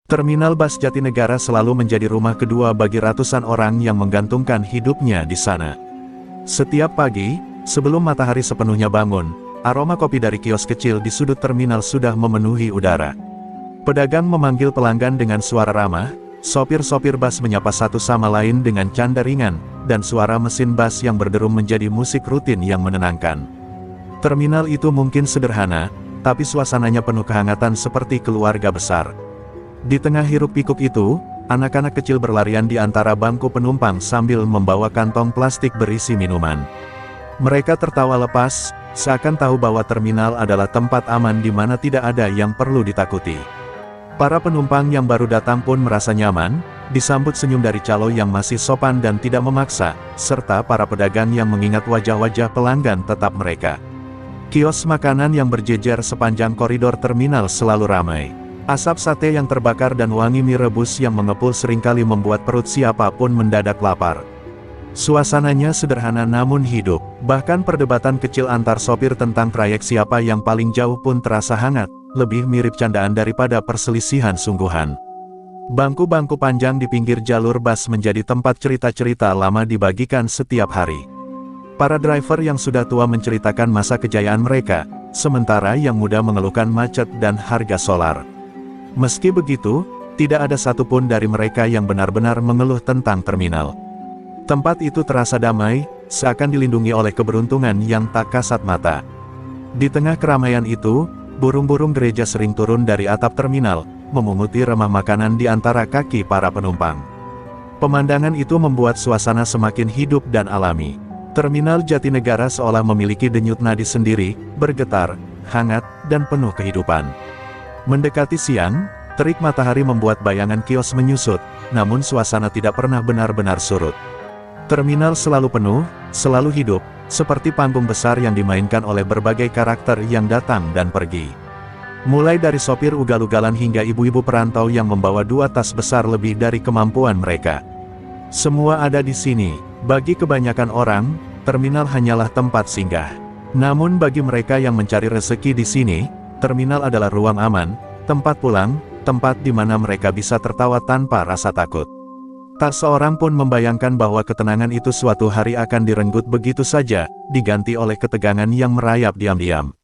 Terminal bus Jatinegara selalu menjadi rumah kedua bagi ratusan orang yang menggantungkan hidupnya di sana. Setiap pagi, sebelum matahari sepenuhnya bangun, aroma kopi dari kios kecil di sudut terminal sudah memenuhi udara. Pedagang memanggil pelanggan dengan suara ramah, sopir-sopir bus menyapa satu sama lain dengan canda ringan, dan suara mesin bus yang berderum menjadi musik rutin yang menenangkan. Terminal itu mungkin sederhana, tapi suasananya penuh kehangatan seperti keluarga besar. Di tengah hiruk-pikuk itu, anak-anak kecil berlarian di antara bangku penumpang sambil membawa kantong plastik berisi minuman. Mereka tertawa lepas, seakan tahu bahwa terminal adalah tempat aman di mana tidak ada yang perlu ditakuti. Para penumpang yang baru datang pun merasa nyaman, disambut senyum dari calo yang masih sopan dan tidak memaksa, serta para pedagang yang mengingat wajah-wajah pelanggan tetap mereka. Kios makanan yang berjejer sepanjang koridor terminal selalu ramai. Asap sate yang terbakar dan wangi mie rebus yang mengepul seringkali membuat perut siapapun mendadak lapar. Suasananya sederhana namun hidup, bahkan perdebatan kecil antar sopir tentang trayek siapa yang paling jauh pun terasa hangat, lebih mirip candaan daripada perselisihan sungguhan. Bangku-bangku panjang di pinggir jalur bus menjadi tempat cerita-cerita lama dibagikan setiap hari. Para driver yang sudah tua menceritakan masa kejayaan mereka, sementara yang muda mengeluhkan macet dan harga solar. Meski begitu, tidak ada satupun dari mereka yang benar-benar mengeluh tentang terminal. Tempat itu terasa damai, seakan dilindungi oleh keberuntungan yang tak kasat mata. Di tengah keramaian itu, burung-burung gereja sering turun dari atap terminal, memunguti remah makanan di antara kaki para penumpang. Pemandangan itu membuat suasana semakin hidup dan alami. Terminal Jatinegara seolah memiliki denyut nadi sendiri, bergetar, hangat, dan penuh kehidupan. Mendekati siang, terik matahari membuat bayangan kios menyusut, namun suasana tidak pernah benar-benar surut. Terminal selalu penuh, selalu hidup, seperti panggung besar yang dimainkan oleh berbagai karakter yang datang dan pergi. Mulai dari sopir ugal-ugalan hingga ibu-ibu perantau yang membawa 2 tas besar lebih dari kemampuan mereka. Semua ada di sini. Bagi kebanyakan orang, terminal hanyalah tempat singgah. Namun bagi mereka yang mencari rezeki di sini, terminal adalah ruang aman, tempat pulang, tempat di mana mereka bisa tertawa tanpa rasa takut. Tak seorang pun membayangkan bahwa ketenangan itu suatu hari akan direnggut begitu saja, diganti oleh ketegangan yang merayap diam-diam.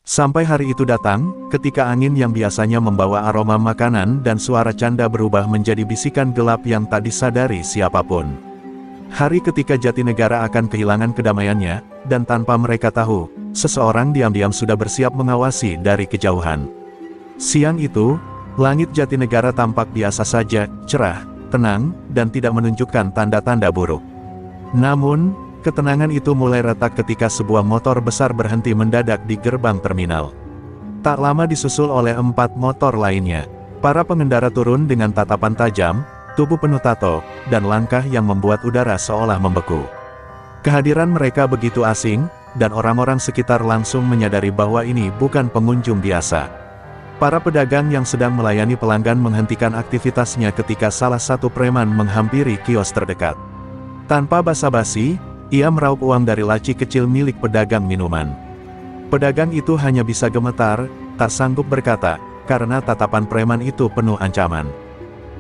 Sampai hari itu datang, ketika angin yang biasanya membawa aroma makanan dan suara canda berubah menjadi bisikan gelap yang tak disadari siapapun. Hari ketika Jatinegara akan kehilangan kedamaiannya, dan tanpa mereka tahu, seseorang diam-diam sudah bersiap mengawasi dari kejauhan. Siang itu, langit Jatinegara tampak biasa saja, cerah, tenang, dan tidak menunjukkan tanda-tanda buruk. Namun, ketenangan itu mulai retak ketika sebuah motor besar berhenti mendadak di gerbang terminal. Tak lama disusul oleh 4 motor lainnya. Para pengendara turun dengan tatapan tajam, tubuh penuh tato, dan langkah yang membuat udara seolah membeku. Kehadiran mereka begitu asing, dan orang-orang sekitar langsung menyadari bahwa ini bukan pengunjung biasa. Para pedagang yang sedang melayani pelanggan menghentikan aktivitasnya ketika salah satu preman menghampiri kios terdekat. Tanpa basa-basi, ia meraup uang dari laci kecil milik pedagang minuman. Pedagang itu hanya bisa gemetar, tak sanggup berkata, karena tatapan preman itu penuh ancaman.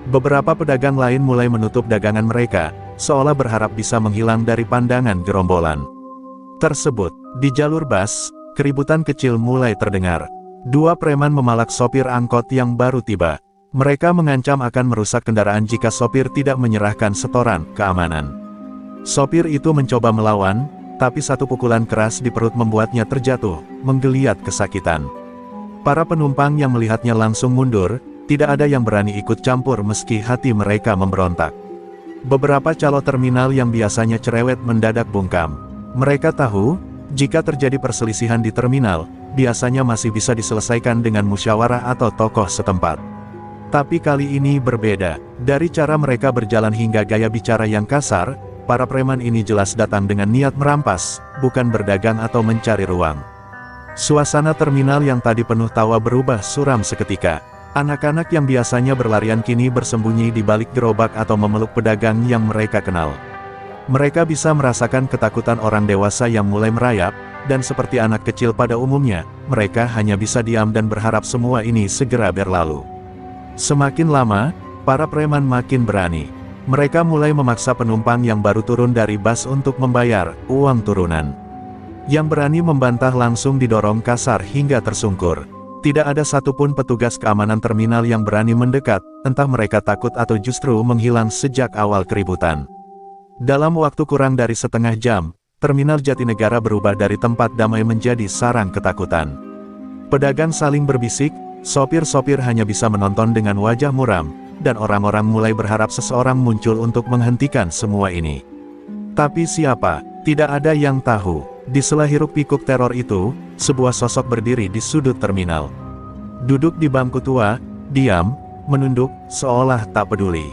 Beberapa pedagang lain mulai menutup dagangan mereka, seolah berharap bisa menghilang dari pandangan gerombolan tersebut. Di jalur bus, keributan kecil mulai terdengar. 2 preman memalak sopir angkot yang baru tiba. Mereka mengancam akan merusak kendaraan jika sopir tidak menyerahkan setoran keamanan. Sopir itu mencoba melawan, tapi satu pukulan keras di perut membuatnya terjatuh, menggeliat kesakitan. Para penumpang yang melihatnya langsung mundur, tidak ada yang berani ikut campur meski hati mereka memberontak. Beberapa calo terminal yang biasanya cerewet mendadak bungkam. Mereka tahu, jika terjadi perselisihan di terminal, biasanya masih bisa diselesaikan dengan musyawarah atau tokoh setempat. Tapi kali ini berbeda. Dari cara mereka berjalan hingga gaya bicara yang kasar, para preman ini jelas datang dengan niat merampas, bukan berdagang atau mencari ruang. Suasana terminal yang tadi penuh tawa berubah suram seketika. Anak-anak yang biasanya berlarian kini bersembunyi di balik gerobak atau memeluk pedagang yang mereka kenal. Mereka bisa merasakan ketakutan orang dewasa yang mulai merayap, dan seperti anak kecil pada umumnya, mereka hanya bisa diam dan berharap semua ini segera berlalu. Semakin lama, para preman makin berani. Mereka mulai memaksa penumpang yang baru turun dari bus untuk membayar uang turunan. Yang berani membantah langsung didorong kasar hingga tersungkur. Tidak ada satupun petugas keamanan terminal yang berani mendekat, entah mereka takut atau justru menghilang sejak awal keributan. Dalam waktu kurang dari setengah jam, Terminal Jatinegara berubah dari tempat damai menjadi sarang ketakutan. Pedagang saling berbisik, sopir-sopir hanya bisa menonton dengan wajah muram, dan orang-orang mulai berharap seseorang muncul untuk menghentikan semua ini. Tapi siapa? Tidak ada yang tahu. Di sela hiruk-pikuk teror itu, sebuah sosok berdiri di sudut terminal. Duduk di bangku tua, diam, menunduk, seolah tak peduli.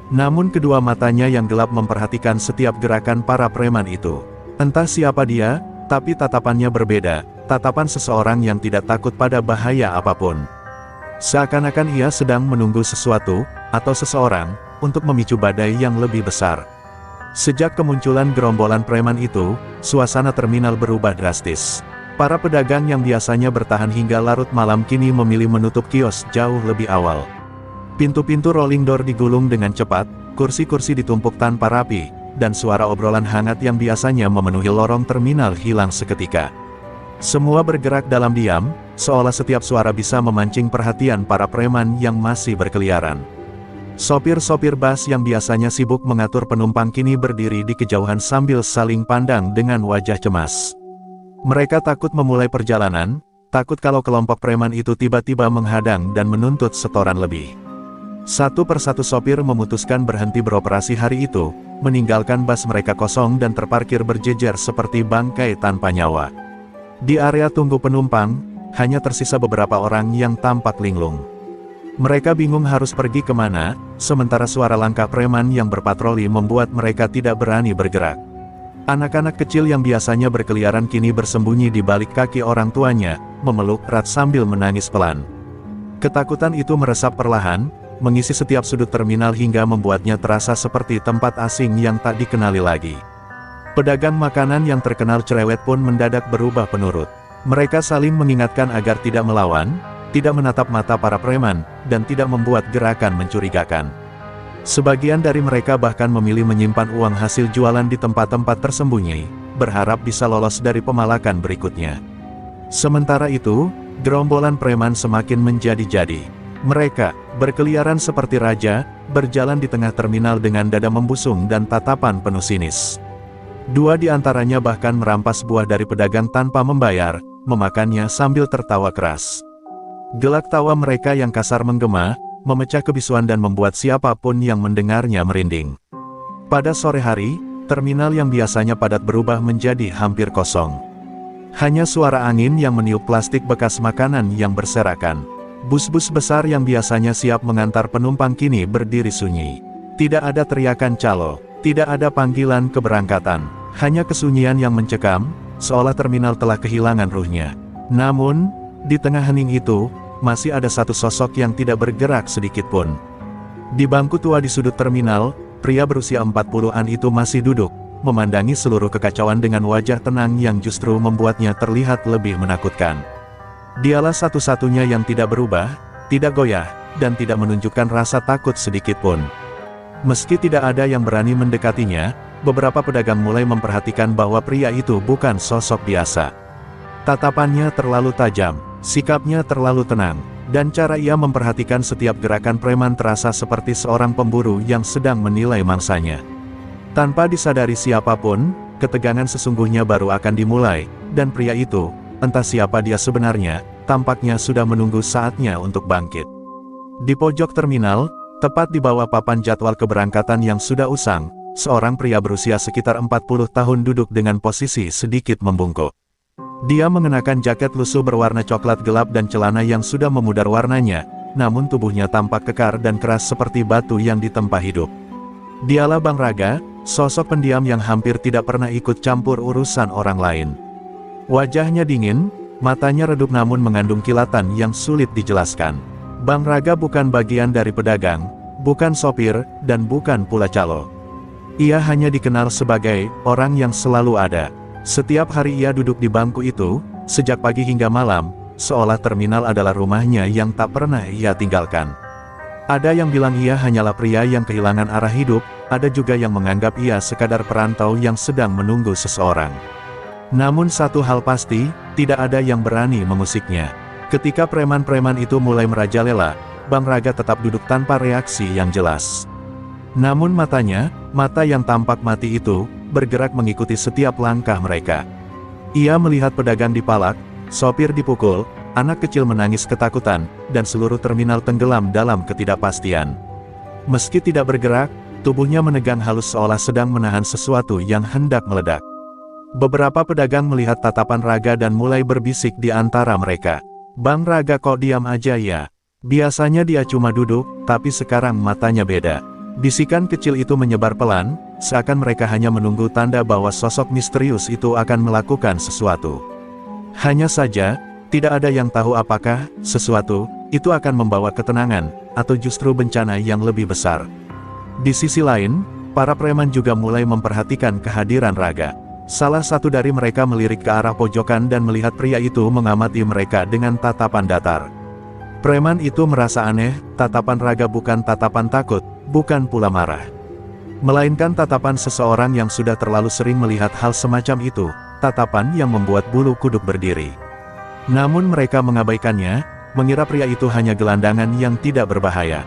Namun kedua matanya yang gelap memperhatikan setiap gerakan para preman itu. Entah siapa dia, tapi tatapannya berbeda, tatapan seseorang yang tidak takut pada bahaya apapun. Seakan-akan ia sedang menunggu sesuatu, atau seseorang, untuk memicu badai yang lebih besar. Sejak kemunculan gerombolan preman itu, suasana terminal berubah drastis. Para pedagang yang biasanya bertahan hingga larut malam kini memilih menutup kios jauh lebih awal. Pintu-pintu rolling door digulung dengan cepat, kursi-kursi ditumpuk tanpa rapi, dan suara obrolan hangat yang biasanya memenuhi lorong terminal hilang seketika. Semua bergerak dalam diam, seolah setiap suara bisa memancing perhatian para preman yang masih berkeliaran. Sopir-sopir bus yang biasanya sibuk mengatur penumpang kini berdiri di kejauhan sambil saling pandang dengan wajah cemas. Mereka takut memulai perjalanan, takut kalau kelompok preman itu tiba-tiba menghadang dan menuntut setoran lebih. Satu persatu sopir memutuskan berhenti beroperasi hari itu, meninggalkan bus mereka kosong dan terparkir berjejer seperti bangkai tanpa nyawa. Di area tunggu penumpang, hanya tersisa beberapa orang yang tampak linglung. Mereka bingung harus pergi kemana, sementara suara langkah preman yang berpatroli membuat mereka tidak berani bergerak. Anak-anak kecil yang biasanya berkeliaran kini bersembunyi di balik kaki orang tuanya, memeluk erat sambil menangis pelan. Ketakutan itu meresap perlahan, mengisi setiap sudut terminal hingga membuatnya terasa seperti tempat asing yang tak dikenali lagi. Pedagang makanan yang terkenal cerewet pun mendadak berubah penurut. Mereka saling mengingatkan agar tidak melawan, tidak menatap mata para preman, dan tidak membuat gerakan mencurigakan. Sebagian dari mereka bahkan memilih menyimpan uang hasil jualan di tempat-tempat tersembunyi, berharap bisa lolos dari pemalakan berikutnya. Sementara itu, gerombolan preman semakin menjadi-jadi. Mereka berkeliaran seperti raja, berjalan di tengah terminal dengan dada membusung dan tatapan penuh sinis. Dua di antaranya bahkan merampas buah dari pedagang tanpa membayar, memakannya sambil tertawa keras. Gelak tawa mereka yang kasar menggema, memecah kebisuan dan membuat siapapun yang mendengarnya merinding. Pada sore hari, terminal yang biasanya padat berubah menjadi hampir kosong. Hanya suara angin yang meniup plastik bekas makanan yang berserakan. Bus-bus besar yang biasanya siap mengantar penumpang kini berdiri sunyi. Tidak ada teriakan calo, tidak ada panggilan keberangkatan, hanya kesunyian yang mencekam, seolah terminal telah kehilangan ruhnya. Namun, di tengah hening itu, masih ada satu sosok yang tidak bergerak sedikitpun. Di bangku tua di sudut terminal, pria berusia 40-an itu masih duduk, memandangi seluruh kekacauan dengan wajah tenang yang justru membuatnya terlihat lebih menakutkan. Dialah satu-satunya yang tidak berubah, tidak goyah, dan tidak menunjukkan rasa takut sedikitpun. Meski tidak ada yang berani mendekatinya, beberapa pedagang mulai memperhatikan bahwa pria itu bukan sosok biasa. Tatapannya terlalu tajam, sikapnya terlalu tenang, dan cara ia memperhatikan setiap gerakan preman terasa seperti seorang pemburu yang sedang menilai mangsanya. Tanpa disadari siapapun, ketegangan sesungguhnya baru akan dimulai, dan pria itu, entah siapa dia sebenarnya, tampaknya sudah menunggu saatnya untuk bangkit. Di pojok terminal, tepat di bawah papan jadwal keberangkatan yang sudah usang, seorang pria berusia sekitar 40 tahun duduk dengan posisi sedikit membungkuk. Dia mengenakan jaket lusuh berwarna coklat gelap dan celana yang sudah memudar warnanya, namun tubuhnya tampak kekar dan keras seperti batu yang ditempa hidup. Dialah Bang Raga, sosok pendiam yang hampir tidak pernah ikut campur urusan orang lain. Wajahnya dingin, matanya redup namun mengandung kilatan yang sulit dijelaskan. Bang Raga bukan bagian dari pedagang, bukan sopir, dan bukan pula calo. Ia hanya dikenal sebagai orang yang selalu ada. Setiap hari ia duduk di bangku itu, sejak pagi hingga malam, seolah terminal adalah rumahnya yang tak pernah ia tinggalkan. Ada yang bilang ia hanyalah pria yang kehilangan arah hidup, ada juga yang menganggap ia sekadar perantau yang sedang menunggu seseorang. Namun satu hal pasti, tidak ada yang berani mengusiknya. Ketika preman-preman itu mulai merajalela, Bang Raga tetap duduk tanpa reaksi yang jelas. Namun matanya, mata yang tampak mati itu, bergerak mengikuti setiap langkah mereka. Ia melihat pedagang dipalak, sopir dipukul, anak kecil menangis ketakutan, dan seluruh terminal tenggelam dalam ketidakpastian. Meski tidak bergerak, tubuhnya menegang halus seolah sedang menahan sesuatu yang hendak meledak. Beberapa pedagang melihat tatapan Raga dan mulai berbisik di antara mereka. "Bang Raga kok diam aja ya? Biasanya dia cuma duduk, tapi sekarang matanya beda." Bisikan kecil itu menyebar pelan, seakan mereka hanya menunggu tanda bahwa sosok misterius itu akan melakukan sesuatu. Hanya saja, tidak ada yang tahu apakah sesuatu itu akan membawa ketenangan, atau justru bencana yang lebih besar. Di sisi lain, para preman juga mulai memperhatikan kehadiran Raga. Salah satu dari mereka melirik ke arah pojokan dan melihat pria itu mengamati mereka dengan tatapan datar. Preman itu merasa aneh, tatapan Raga bukan tatapan takut, bukan pula marah. Melainkan tatapan seseorang yang sudah terlalu sering melihat hal semacam itu, tatapan yang membuat bulu kuduk berdiri. Namun mereka mengabaikannya, mengira pria itu hanya gelandangan yang tidak berbahaya.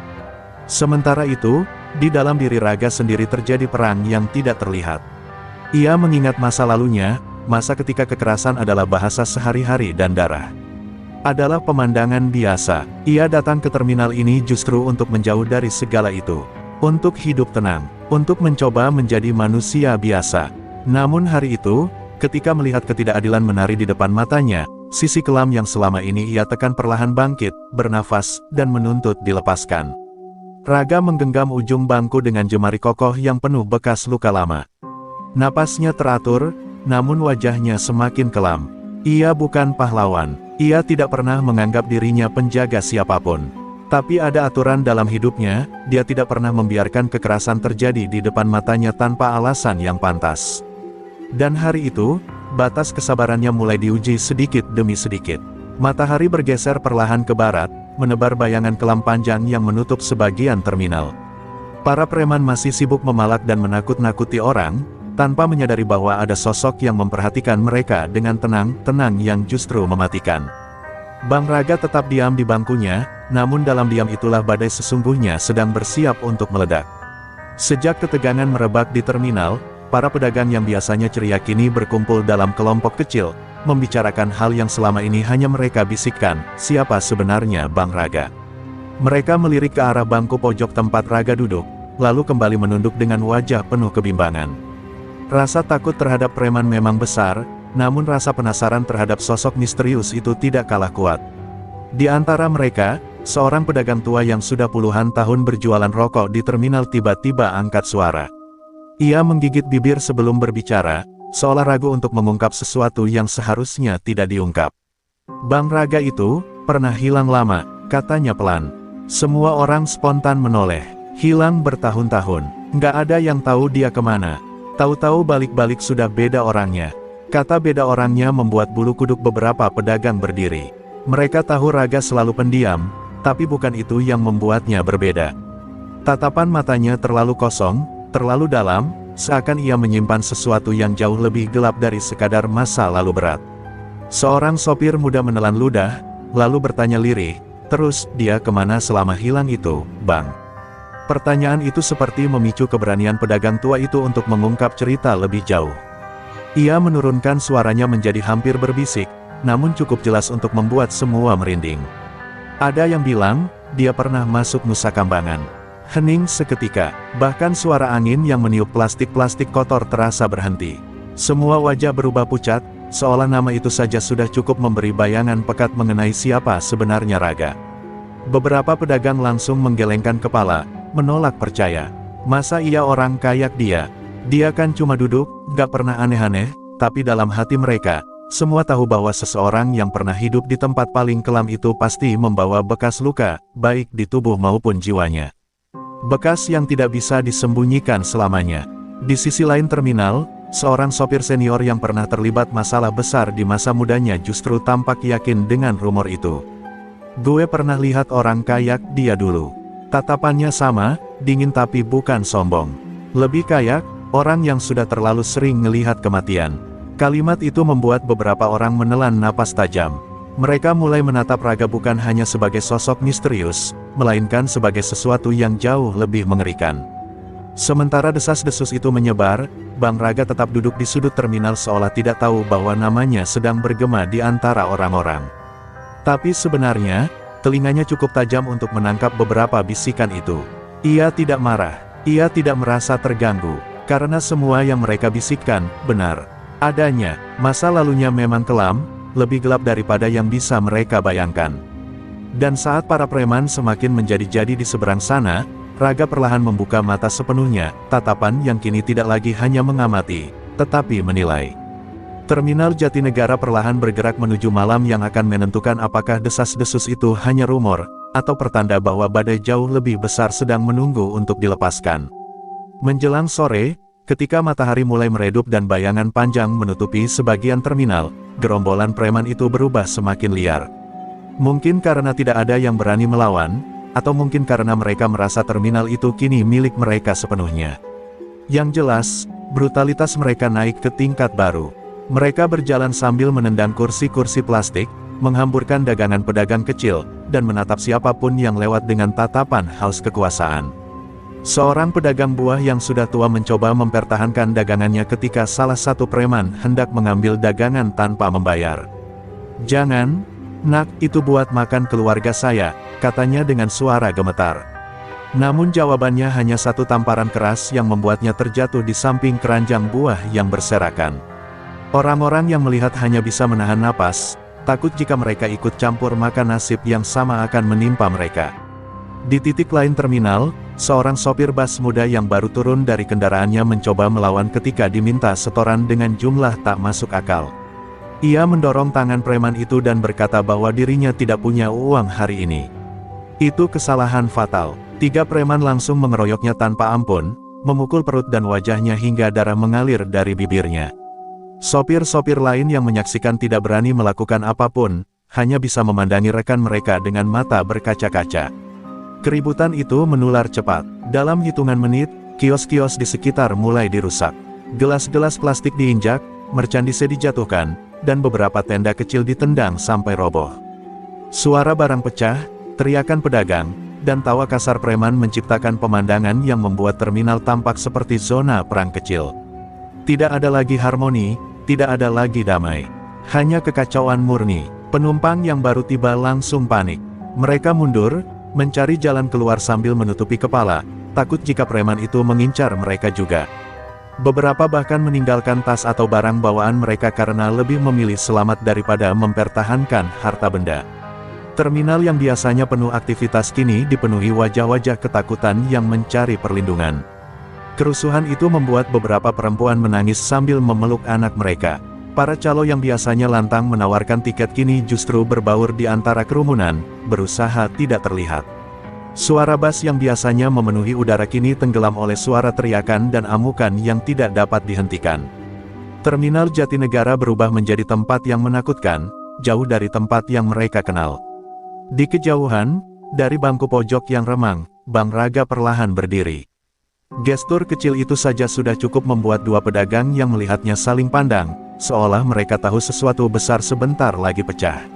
Sementara itu, di dalam diri Raga sendiri terjadi perang yang tidak terlihat. Ia mengingat masa lalunya, masa ketika kekerasan adalah bahasa sehari-hari dan darah adalah pemandangan biasa. Ia datang ke terminal ini justru untuk menjauh dari segala itu. Untuk hidup tenang, untuk mencoba menjadi manusia biasa. Namun hari itu, ketika melihat ketidakadilan menari di depan matanya, sisi kelam yang selama ini ia tekan perlahan bangkit, bernafas, dan menuntut dilepaskan. Raga menggenggam ujung bangku dengan jemari kokoh yang penuh bekas luka lama. Napasnya teratur, namun wajahnya semakin kelam. Ia bukan pahlawan, ia tidak pernah menganggap dirinya penjaga siapapun. Tapi ada aturan dalam hidupnya, dia tidak pernah membiarkan kekerasan terjadi di depan matanya tanpa alasan yang pantas. Dan hari itu, batas kesabarannya mulai diuji sedikit demi sedikit. Matahari bergeser perlahan ke barat, menebar bayangan kelam panjang yang menutup sebagian terminal. Para preman masih sibuk memalak dan menakut-nakuti orang, tanpa menyadari bahwa ada sosok yang memperhatikan mereka dengan tenang yang justru mematikan. Bang Raga tetap diam di bangkunya, namun dalam diam itulah badai sesungguhnya sedang bersiap untuk meledak. Sejak ketegangan merebak di terminal, para pedagang yang biasanya ceria kini berkumpul dalam kelompok kecil, membicarakan hal yang selama ini hanya mereka bisikkan, siapa sebenarnya Bang Raga. Mereka melirik ke arah bangku pojok tempat Raga duduk, lalu kembali menunduk dengan wajah penuh kebimbangan. Rasa takut terhadap preman memang besar, namun rasa penasaran terhadap sosok misterius itu tidak kalah kuat. Di antara mereka, seorang pedagang tua yang sudah puluhan tahun berjualan rokok di terminal tiba-tiba angkat suara. Ia menggigit bibir sebelum berbicara, seolah ragu untuk mengungkap sesuatu yang seharusnya tidak diungkap. Bang Raga itu pernah hilang lama, katanya pelan. Semua orang spontan menoleh. Hilang bertahun-tahun, nggak ada yang tahu dia kemana. Tahu-tahu balik-balik sudah beda orangnya. Kata beda orangnya membuat bulu kuduk beberapa pedagang berdiri. Mereka tahu Raga selalu pendiam, tapi bukan itu yang membuatnya berbeda. Tatapan matanya terlalu kosong, terlalu dalam, seakan ia menyimpan sesuatu yang jauh lebih gelap dari sekadar masa lalu berat. Seorang sopir muda menelan ludah, lalu bertanya lirih, "Terus, dia kemana selama hilang itu, Bang?" Pertanyaan itu seperti memicu keberanian pedagang tua itu untuk mengungkap cerita lebih jauh. Ia menurunkan suaranya menjadi hampir berbisik, namun cukup jelas untuk membuat semua merinding. Ada yang bilang, dia pernah masuk Nusa Kambangan. Hening seketika, bahkan suara angin yang meniup plastik-plastik kotor terasa berhenti. Semua wajah berubah pucat, seolah nama itu saja sudah cukup memberi bayangan pekat mengenai siapa sebenarnya Raga. Beberapa pedagang langsung menggelengkan kepala, menolak percaya. Masa iya orang kayak dia? Dia kan cuma duduk, gak pernah aneh-aneh, tapi dalam hati mereka, semua tahu bahwa seseorang yang pernah hidup di tempat paling kelam itu pasti membawa bekas luka, baik di tubuh maupun jiwanya. Bekas yang tidak bisa disembunyikan selamanya. Di sisi lain terminal, seorang sopir senior yang pernah terlibat masalah besar di masa mudanya justru tampak yakin dengan rumor itu. "Gue pernah lihat orang kayak dia dulu. Tatapannya sama, dingin tapi bukan sombong. Lebih kayak, orang yang sudah terlalu sering melihat kematian. Kalimat itu membuat beberapa orang menelan napas tajam. Mereka mulai menatap Raga bukan hanya sebagai sosok misterius, melainkan sebagai sesuatu yang jauh lebih mengerikan. Sementara desas-desus itu menyebar, Bang Raga tetap duduk di sudut terminal seolah tidak tahu bahwa namanya sedang bergema di antara orang-orang. Tapi sebenarnya, telinganya cukup tajam untuk menangkap beberapa bisikan itu. Ia tidak marah, ia tidak merasa terganggu, karena semua yang mereka bisikkan, benar adanya. Masa lalunya memang kelam, lebih gelap daripada yang bisa mereka bayangkan. Dan saat para preman semakin menjadi-jadi di seberang sana, Raga perlahan membuka mata sepenuhnya, tatapan yang kini tidak lagi hanya mengamati, tetapi menilai. Terminal Jatinegara perlahan bergerak menuju malam yang akan menentukan apakah desas-desus itu hanya rumor, atau pertanda bahwa badai jauh lebih besar sedang menunggu untuk dilepaskan. Menjelang sore, ketika matahari mulai meredup dan bayangan panjang menutupi sebagian terminal, gerombolan preman itu berubah semakin liar. Mungkin karena tidak ada yang berani melawan, atau mungkin karena mereka merasa terminal itu kini milik mereka sepenuhnya. Yang jelas, brutalitas mereka naik ke tingkat baru. Mereka berjalan sambil menendang kursi-kursi plastik, menghamburkan dagangan pedagang kecil, dan menatap siapapun yang lewat dengan tatapan haus kekuasaan. Seorang pedagang buah yang sudah tua mencoba mempertahankan dagangannya ketika salah satu preman hendak mengambil dagangan tanpa membayar. "Jangan, nak, itu buat makan keluarga saya," katanya dengan suara gemetar. Namun jawabannya hanya satu tamparan keras yang membuatnya terjatuh di samping keranjang buah yang berserakan. Orang-orang yang melihat hanya bisa menahan napas, takut jika mereka ikut campur maka nasib yang sama akan menimpa mereka. Di titik lain terminal, seorang sopir bus muda yang baru turun dari kendaraannya mencoba melawan ketika diminta setoran dengan jumlah tak masuk akal. Ia mendorong tangan preman itu dan berkata bahwa dirinya tidak punya uang hari ini. Itu kesalahan fatal. 3 preman langsung mengeroyoknya tanpa ampun, memukul perut dan wajahnya hingga darah mengalir dari bibirnya. Sopir-sopir lain yang menyaksikan tidak berani melakukan apapun, hanya bisa memandangi rekan mereka dengan mata berkaca-kaca. Keributan itu menular cepat. Dalam hitungan menit, kios-kios di sekitar mulai dirusak. Gelas-gelas plastik diinjak, merchandise dijatuhkan, dan beberapa tenda kecil ditendang sampai roboh. Suara barang pecah, teriakan pedagang, dan tawa kasar preman menciptakan pemandangan yang membuat terminal tampak seperti zona perang kecil. Tidak ada lagi harmoni, tidak ada lagi damai. Hanya kekacauan murni. Penumpang yang baru tiba langsung panik. Mereka mundur, mencari jalan keluar sambil menutupi kepala, takut jika preman itu mengincar mereka juga. Beberapa bahkan meninggalkan tas atau barang bawaan mereka karena lebih memilih selamat daripada mempertahankan harta benda. Terminal yang biasanya penuh aktivitas kini dipenuhi wajah-wajah ketakutan yang mencari perlindungan. Kerusuhan itu membuat beberapa perempuan menangis sambil memeluk anak mereka. Para calo yang biasanya lantang menawarkan tiket kini justru berbaur di antara kerumunan, berusaha tidak terlihat. Suara bas yang biasanya memenuhi udara kini tenggelam oleh suara teriakan dan amukan yang tidak dapat dihentikan. Terminal Jatinegara berubah menjadi tempat yang menakutkan, jauh dari tempat yang mereka kenal. Di kejauhan, dari bangku pojok yang remang, Bang Raga perlahan berdiri. Gestur kecil itu saja sudah cukup membuat 2 pedagang yang melihatnya saling pandang, seolah mereka tahu sesuatu besar sebentar lagi pecah.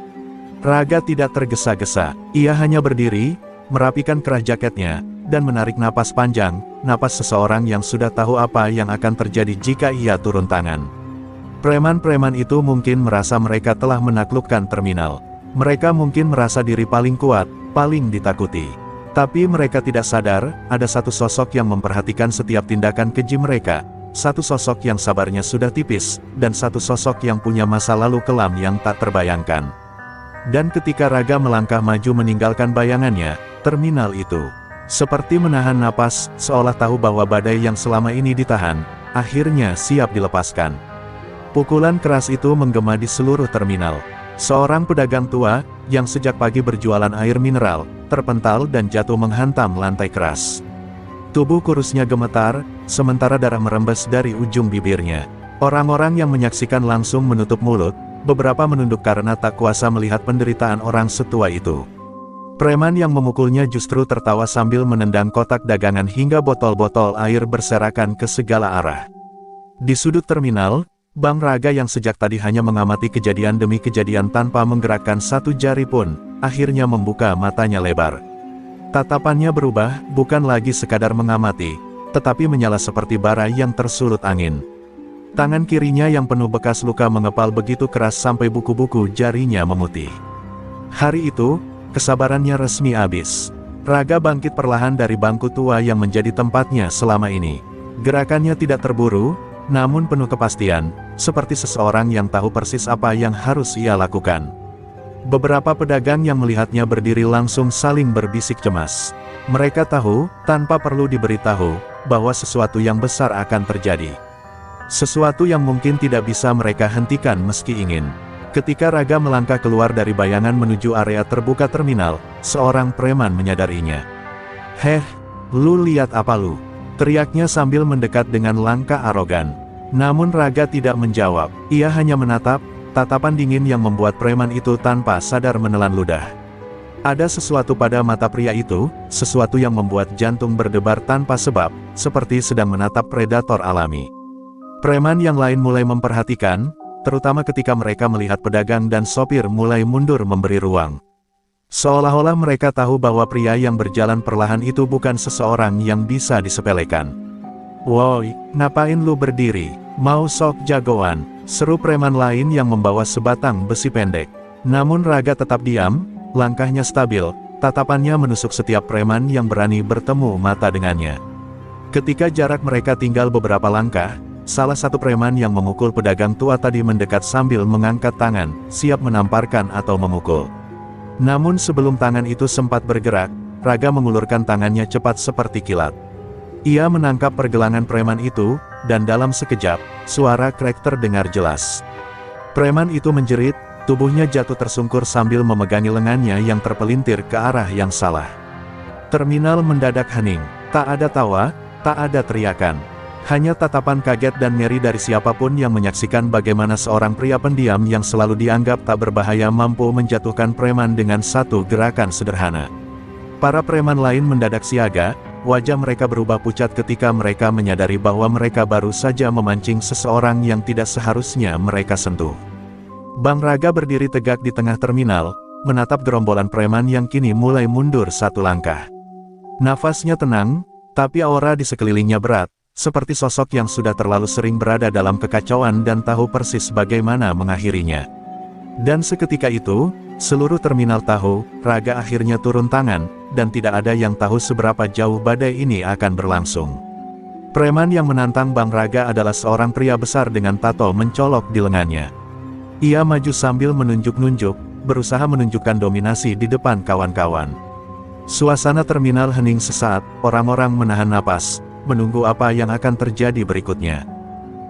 Raga tidak tergesa-gesa, ia hanya berdiri, merapikan kerah jaketnya, dan menarik napas panjang, napas seseorang yang sudah tahu apa yang akan terjadi jika ia turun tangan. Preman-preman itu mungkin merasa mereka telah menaklukkan terminal. Mereka mungkin merasa diri paling kuat, paling ditakuti. Tapi mereka tidak sadar, ada satu sosok yang memperhatikan setiap tindakan keji mereka. Satu sosok yang sabarnya sudah tipis, dan satu sosok yang punya masa lalu kelam yang tak terbayangkan. Dan ketika Raga melangkah maju meninggalkan bayangannya, terminal itu seperti menahan napas, seolah tahu bahwa badai yang selama ini ditahan, akhirnya siap dilepaskan. Pukulan keras itu menggema di seluruh terminal. Seorang pedagang tua, yang sejak pagi berjualan air mineral, terpental dan jatuh menghantam lantai keras. Tubuh kurusnya gemetar, sementara darah merembes dari ujung bibirnya. Orang-orang yang menyaksikan langsung menutup mulut, beberapa menunduk karena tak kuasa melihat penderitaan orang setua itu. Preman yang memukulnya justru tertawa sambil menendang kotak dagangan hingga botol-botol air berserakan ke segala arah. Di sudut terminal, Bang Raga yang sejak tadi hanya mengamati kejadian demi kejadian tanpa menggerakkan satu jari pun, akhirnya membuka matanya lebar. Tatapannya berubah, bukan lagi sekadar mengamati, tetapi menyala seperti bara yang tersulut angin. Tangan kirinya yang penuh bekas luka mengepal begitu keras sampai buku-buku jarinya memutih. Hari itu, kesabarannya resmi habis. Raga bangkit perlahan dari bangku tua yang menjadi tempatnya selama ini. Gerakannya tidak terburu, namun penuh kepastian, seperti seseorang yang tahu persis apa yang harus ia lakukan. Beberapa pedagang yang melihatnya berdiri langsung saling berbisik cemas. Mereka tahu, tanpa perlu diberitahu, bahwa sesuatu yang besar akan terjadi. Sesuatu yang mungkin tidak bisa mereka hentikan meski ingin. Ketika Raga melangkah keluar dari bayangan menuju area terbuka terminal, seorang preman menyadarinya. "Heh, lu lihat apa lu?" teriaknya sambil mendekat dengan langkah arogan. Namun Raga tidak menjawab, ia hanya menatap, tatapan dingin yang membuat preman itu tanpa sadar menelan ludah. Ada sesuatu pada mata pria itu, sesuatu yang membuat jantung berdebar tanpa sebab, seperti sedang menatap predator alami. Preman yang lain mulai memperhatikan, terutama ketika mereka melihat pedagang dan sopir mulai mundur memberi ruang. Seolah-olah mereka tahu bahwa pria yang berjalan perlahan itu bukan seseorang yang bisa disepelekan. "Woi, ngapain lu berdiri? Mau sok jagoan?" seru preman lain yang membawa sebatang besi pendek. Namun Raga tetap diam, langkahnya stabil, tatapannya menusuk setiap preman yang berani bertemu mata dengannya. Ketika jarak mereka tinggal beberapa langkah, salah satu preman yang memukul pedagang tua tadi mendekat sambil mengangkat tangan, siap menamparkan atau memukul. Namun sebelum tangan itu sempat bergerak, Raga mengulurkan tangannya cepat seperti kilat. Ia menangkap pergelangan preman itu, dan dalam sekejap, suara krek terdengar jelas. Preman itu menjerit, tubuhnya jatuh tersungkur sambil memegangi lengannya yang terpelintir ke arah yang salah. Terminal mendadak hening, tak ada tawa, tak ada teriakan. Hanya tatapan kaget dan ngeri dari siapapun yang menyaksikan bagaimana seorang pria pendiam yang selalu dianggap tak berbahaya mampu menjatuhkan preman dengan satu gerakan sederhana. Para preman lain mendadak siaga, wajah mereka berubah pucat ketika mereka menyadari bahwa mereka baru saja memancing seseorang yang tidak seharusnya mereka sentuh. Bang Raga berdiri tegak di tengah terminal, menatap gerombolan preman yang kini mulai mundur satu langkah. Nafasnya tenang, tapi aura di sekelilingnya berat, seperti sosok yang sudah terlalu sering berada dalam kekacauan dan tahu persis bagaimana mengakhirinya. Dan seketika itu, seluruh terminal tahu, Raga akhirnya turun tangan, dan tidak ada yang tahu seberapa jauh badai ini akan berlangsung. Preman yang menantang Bang Raga adalah seorang pria besar dengan tato mencolok di lengannya. Ia maju sambil menunjuk-nunjuk, berusaha menunjukkan dominasi di depan kawan-kawan. Suasana terminal hening sesaat, orang-orang menahan napas, menunggu apa yang akan terjadi berikutnya.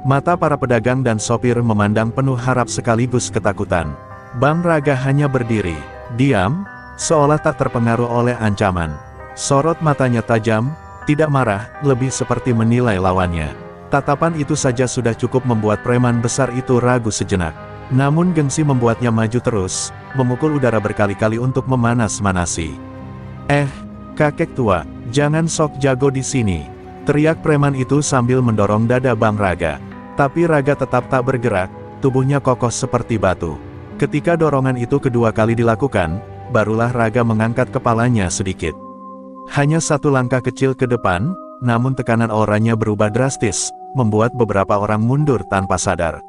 Mata para pedagang dan sopir memandang penuh harap sekaligus ketakutan. Bang Raga hanya berdiri, diam, seolah tak terpengaruh oleh ancaman. Sorot matanya tajam, tidak marah, lebih seperti menilai lawannya. Tatapan itu saja sudah cukup membuat preman besar itu ragu sejenak. Namun gengsi membuatnya maju terus, memukul udara berkali-kali untuk memanas-manasi. Kakek tua, jangan sok jago di sini," teriak preman itu sambil mendorong dada Bang Raga. Tapi Raga tetap tak bergerak, tubuhnya kokoh seperti batu. Ketika dorongan itu kedua kali dilakukan, barulah Raga mengangkat kepalanya sedikit. Hanya satu langkah kecil ke depan, namun tekanan auranya berubah drastis, membuat beberapa orang mundur tanpa sadar.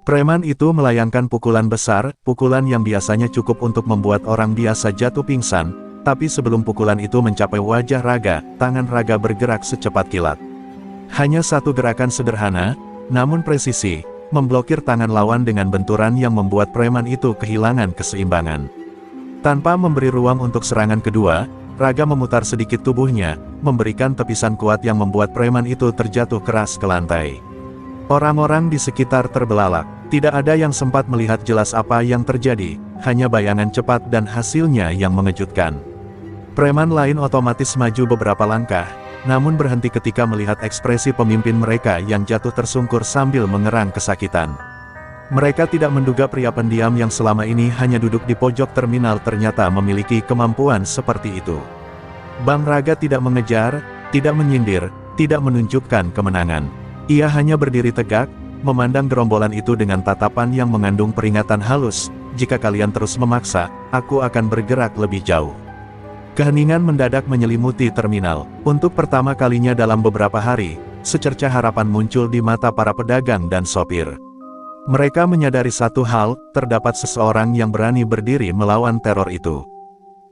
Preman itu melayangkan pukulan besar, pukulan yang biasanya cukup untuk membuat orang biasa jatuh pingsan. Tapi sebelum pukulan itu mencapai wajah Raga, tangan Raga bergerak secepat kilat. Hanya satu gerakan sederhana, namun presisi, memblokir tangan lawan dengan benturan yang membuat preman itu kehilangan keseimbangan. Tanpa memberi ruang untuk serangan kedua, Raga memutar sedikit tubuhnya, memberikan tepisan kuat yang membuat preman itu terjatuh keras ke lantai. Orang-orang di sekitar terbelalak, tidak ada yang sempat melihat jelas apa yang terjadi, hanya bayangan cepat dan hasilnya yang mengejutkan. Preman lain otomatis maju beberapa langkah, namun berhenti ketika melihat ekspresi pemimpin mereka yang jatuh tersungkur sambil mengerang kesakitan. Mereka tidak menduga pria pendiam yang selama ini hanya duduk di pojok terminal ternyata memiliki kemampuan seperti itu. Bang Raga tidak mengejar, tidak menyindir, tidak menunjukkan kemenangan. Ia hanya berdiri tegak, memandang gerombolan itu dengan tatapan yang mengandung peringatan halus, jika kalian terus memaksa, aku akan bergerak lebih jauh. Keheningan mendadak menyelimuti terminal. Untuk pertama kalinya dalam beberapa hari, secercah harapan muncul di mata para pedagang dan sopir. Mereka menyadari satu hal, terdapat seseorang yang berani berdiri melawan teror itu.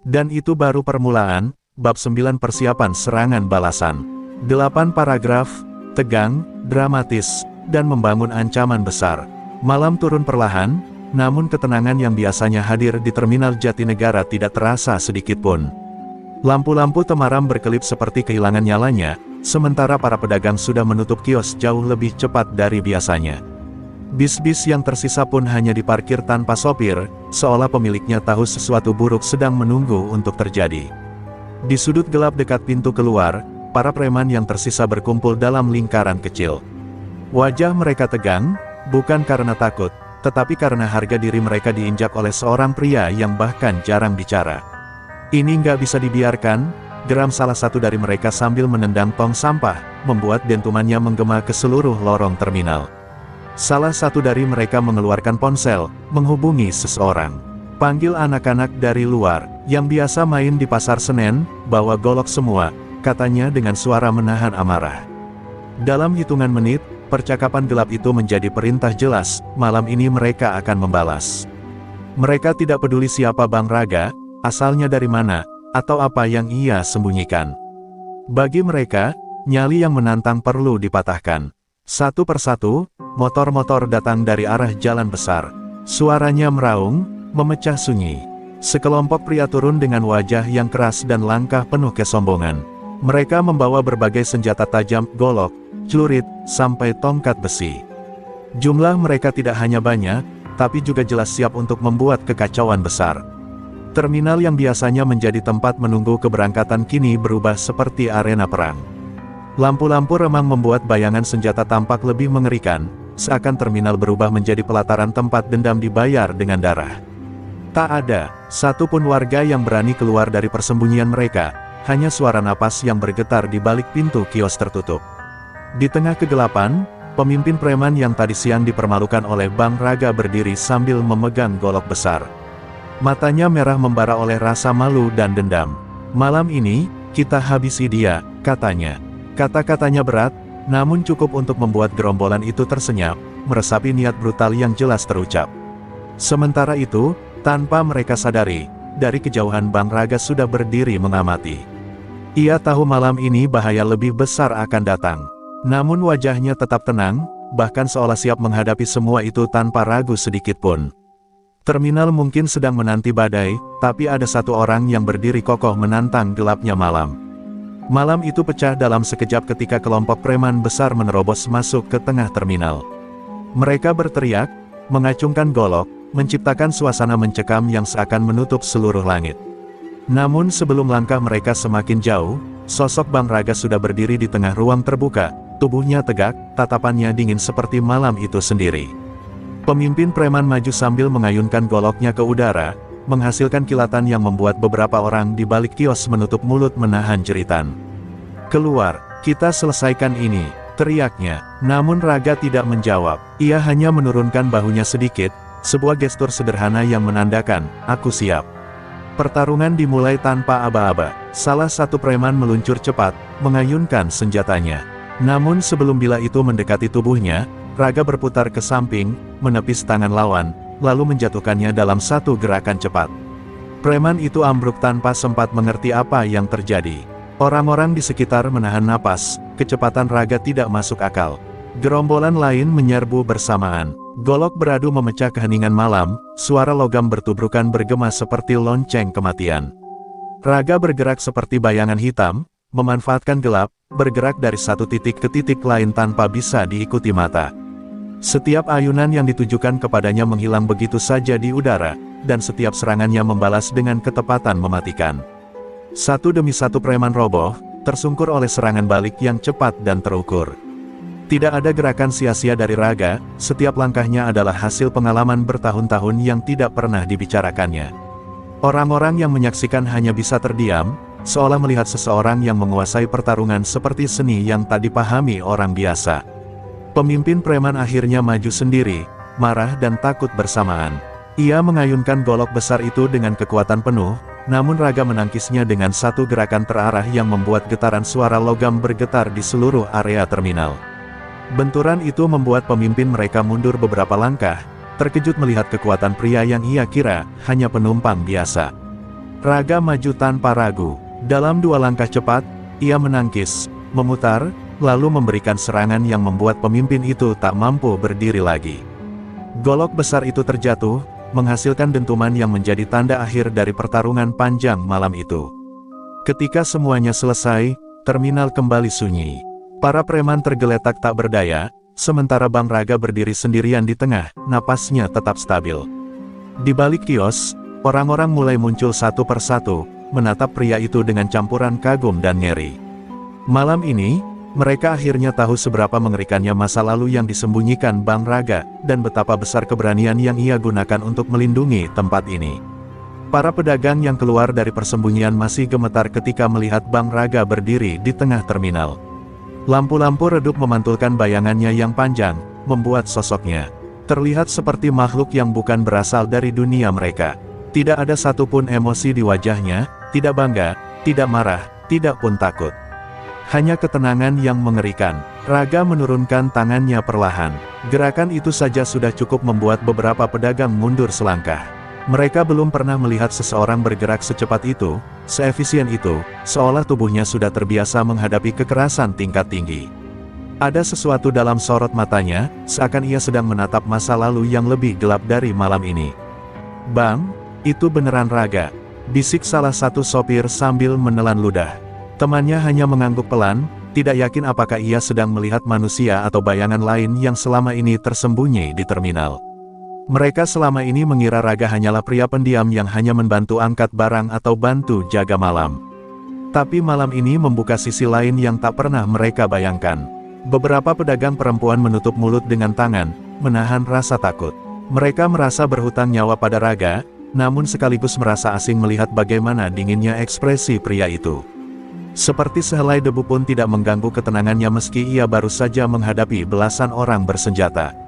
Dan itu baru permulaan, bab 9 persiapan serangan balasan. 8 paragraf, tegang, dramatis, dan membangun ancaman besar. Malam turun perlahan, namun ketenangan yang biasanya hadir di terminal Jatinegara tidak terasa sedikitpun. Lampu-lampu temaram berkelip seperti kehilangan nyalanya, sementara para pedagang sudah menutup kios jauh lebih cepat dari biasanya. Bis-bis yang tersisa pun hanya diparkir tanpa sopir, seolah pemiliknya tahu sesuatu buruk sedang menunggu untuk terjadi. Di sudut gelap dekat pintu keluar, para preman yang tersisa berkumpul dalam lingkaran kecil. Wajah mereka tegang, bukan karena takut, tetapi karena harga diri mereka diinjak oleh seorang pria yang bahkan jarang bicara. Ini nggak bisa dibiarkan, geram salah satu dari mereka sambil menendang tong sampah, membuat dentumannya menggema ke seluruh lorong terminal. Salah satu dari mereka mengeluarkan ponsel, menghubungi seseorang. Panggil anak-anak dari luar, yang biasa main di pasar Senen, bawa golok semua, katanya dengan suara menahan amarah. Dalam hitungan menit, percakapan gelap itu menjadi perintah jelas, malam ini mereka akan membalas. Mereka tidak peduli siapa Bang Raga, asalnya dari mana, atau apa yang ia sembunyikan. Bagi mereka, nyali yang menantang perlu dipatahkan. Satu persatu, motor-motor datang dari arah jalan besar. Suaranya meraung, memecah sunyi. Sekelompok pria turun dengan wajah yang keras dan langkah penuh kesombongan. Mereka membawa berbagai senjata tajam, golok, celurit, sampai tongkat besi. Jumlah mereka tidak hanya banyak, tapi juga jelas siap untuk membuat kekacauan besar. Terminal yang biasanya menjadi tempat menunggu keberangkatan kini berubah seperti arena perang. Lampu-lampu remang membuat bayangan senjata tampak lebih mengerikan, seakan terminal berubah menjadi pelataran tempat dendam dibayar dengan darah. Tak ada satupun warga yang berani keluar dari persembunyian mereka, hanya suara napas yang bergetar di balik pintu kios tertutup. Di tengah kegelapan, pemimpin preman yang tadi siang dipermalukan oleh Bang Raga berdiri sambil memegang golok besar. Matanya merah membara oleh rasa malu dan dendam. Malam ini, kita habisi dia, katanya. Kata-katanya berat, namun cukup untuk membuat gerombolan itu tersenyap, meresapi niat brutal yang jelas terucap. Sementara itu, tanpa mereka sadari, dari kejauhan Bang Raga sudah berdiri mengamati. Ia tahu malam ini bahaya lebih besar akan datang. Namun wajahnya tetap tenang, bahkan seolah siap menghadapi semua itu tanpa ragu sedikitpun. Terminal mungkin sedang menanti badai, tapi ada satu orang yang berdiri kokoh menantang gelapnya malam. Malam itu pecah dalam sekejap ketika kelompok preman besar menerobos masuk ke tengah terminal. Mereka berteriak, mengacungkan golok, menciptakan suasana mencekam yang seakan menutup seluruh langit. Namun sebelum langkah mereka semakin jauh, sosok Bang Raga sudah berdiri di tengah ruang terbuka, tubuhnya tegak, tatapannya dingin seperti malam itu sendiri. Pemimpin preman maju sambil mengayunkan goloknya ke udara, menghasilkan kilatan yang membuat beberapa orang di balik kios menutup mulut menahan jeritan. Keluar, kita selesaikan ini, teriaknya. Namun Raga tidak menjawab, ia hanya menurunkan bahunya sedikit, sebuah gestur sederhana yang menandakan, aku siap. Pertarungan dimulai tanpa aba-aba. Salah satu preman meluncur cepat, mengayunkan senjatanya. Namun sebelum bila itu mendekati tubuhnya, Raga berputar ke samping, menepis tangan lawan, lalu menjatuhkannya dalam satu gerakan cepat. Preman itu ambruk tanpa sempat mengerti apa yang terjadi. Orang-orang di sekitar menahan napas, kecepatan Raga tidak masuk akal. Gerombolan lain menyerbu bersamaan. Golok beradu memecah keheningan malam, suara logam bertubrukan bergema seperti lonceng kematian. Raga bergerak seperti bayangan hitam, memanfaatkan gelap, bergerak dari satu titik ke titik lain tanpa bisa diikuti mata. Setiap ayunan yang ditujukan kepadanya menghilang begitu saja di udara, dan setiap serangannya membalas dengan ketepatan mematikan. Satu demi satu preman roboh, tersungkur oleh serangan balik yang cepat dan terukur. Tidak ada gerakan sia-sia dari Raga, setiap langkahnya adalah hasil pengalaman bertahun-tahun yang tidak pernah dibicarakannya. Orang-orang yang menyaksikan hanya bisa terdiam, seolah melihat seseorang yang menguasai pertarungan seperti seni yang tak dipahami orang biasa. Pemimpin preman akhirnya maju sendiri, marah dan takut bersamaan. Ia mengayunkan golok besar itu dengan kekuatan penuh, namun Raga menangkisnya dengan satu gerakan terarah yang membuat getaran suara logam bergetar di seluruh area terminal. Benturan itu membuat pemimpin mereka mundur beberapa langkah, terkejut melihat kekuatan pria yang ia kira hanya penumpang biasa. Raga maju tanpa ragu. Dalam 2 langkah cepat, ia menangkis, memutar, lalu memberikan serangan yang membuat pemimpin itu tak mampu berdiri lagi. Golok besar itu terjatuh, menghasilkan dentuman yang menjadi tanda akhir dari pertarungan panjang malam itu. Ketika semuanya selesai, terminal kembali sunyi. Para preman tergeletak tak berdaya, sementara Bang Raga berdiri sendirian di tengah, napasnya tetap stabil. Di balik kios, orang-orang mulai muncul satu persatu, menatap pria itu dengan campuran kagum dan ngeri. Malam ini, mereka akhirnya tahu seberapa mengerikannya masa lalu yang disembunyikan Bang Raga, dan betapa besar keberanian yang ia gunakan untuk melindungi tempat ini. Para pedagang yang keluar dari persembunyian masih gemetar ketika melihat Bang Raga berdiri di tengah terminal. Lampu-lampu redup memantulkan bayangannya yang panjang, membuat sosoknya terlihat seperti makhluk yang bukan berasal dari dunia mereka. Tidak ada satupun emosi di wajahnya, tidak bangga, tidak marah, tidak pun takut. Hanya ketenangan yang mengerikan. Raga menurunkan tangannya perlahan. Gerakan itu saja sudah cukup membuat beberapa pedagang mundur selangkah. Mereka belum pernah melihat seseorang bergerak secepat itu, seefisien itu, seolah tubuhnya sudah terbiasa menghadapi kekerasan tingkat tinggi. Ada sesuatu dalam sorot matanya, seakan ia sedang menatap masa lalu yang lebih gelap dari malam ini. "Bang, itu beneran Raga," bisik salah satu sopir sambil menelan ludah. Temannya hanya mengangguk pelan, tidak yakin apakah ia sedang melihat manusia atau bayangan lain yang selama ini tersembunyi di terminal. Mereka selama ini mengira Raga hanyalah pria pendiam yang hanya membantu angkat barang atau bantu jaga malam. Tapi malam ini membuka sisi lain yang tak pernah mereka bayangkan. Beberapa pedagang perempuan menutup mulut dengan tangan, menahan rasa takut. Mereka merasa berhutang nyawa pada Raga, namun sekaligus merasa asing melihat bagaimana dinginnya ekspresi pria itu. Seperti sehelai debu pun tidak mengganggu ketenangannya meski ia baru saja menghadapi belasan orang bersenjata.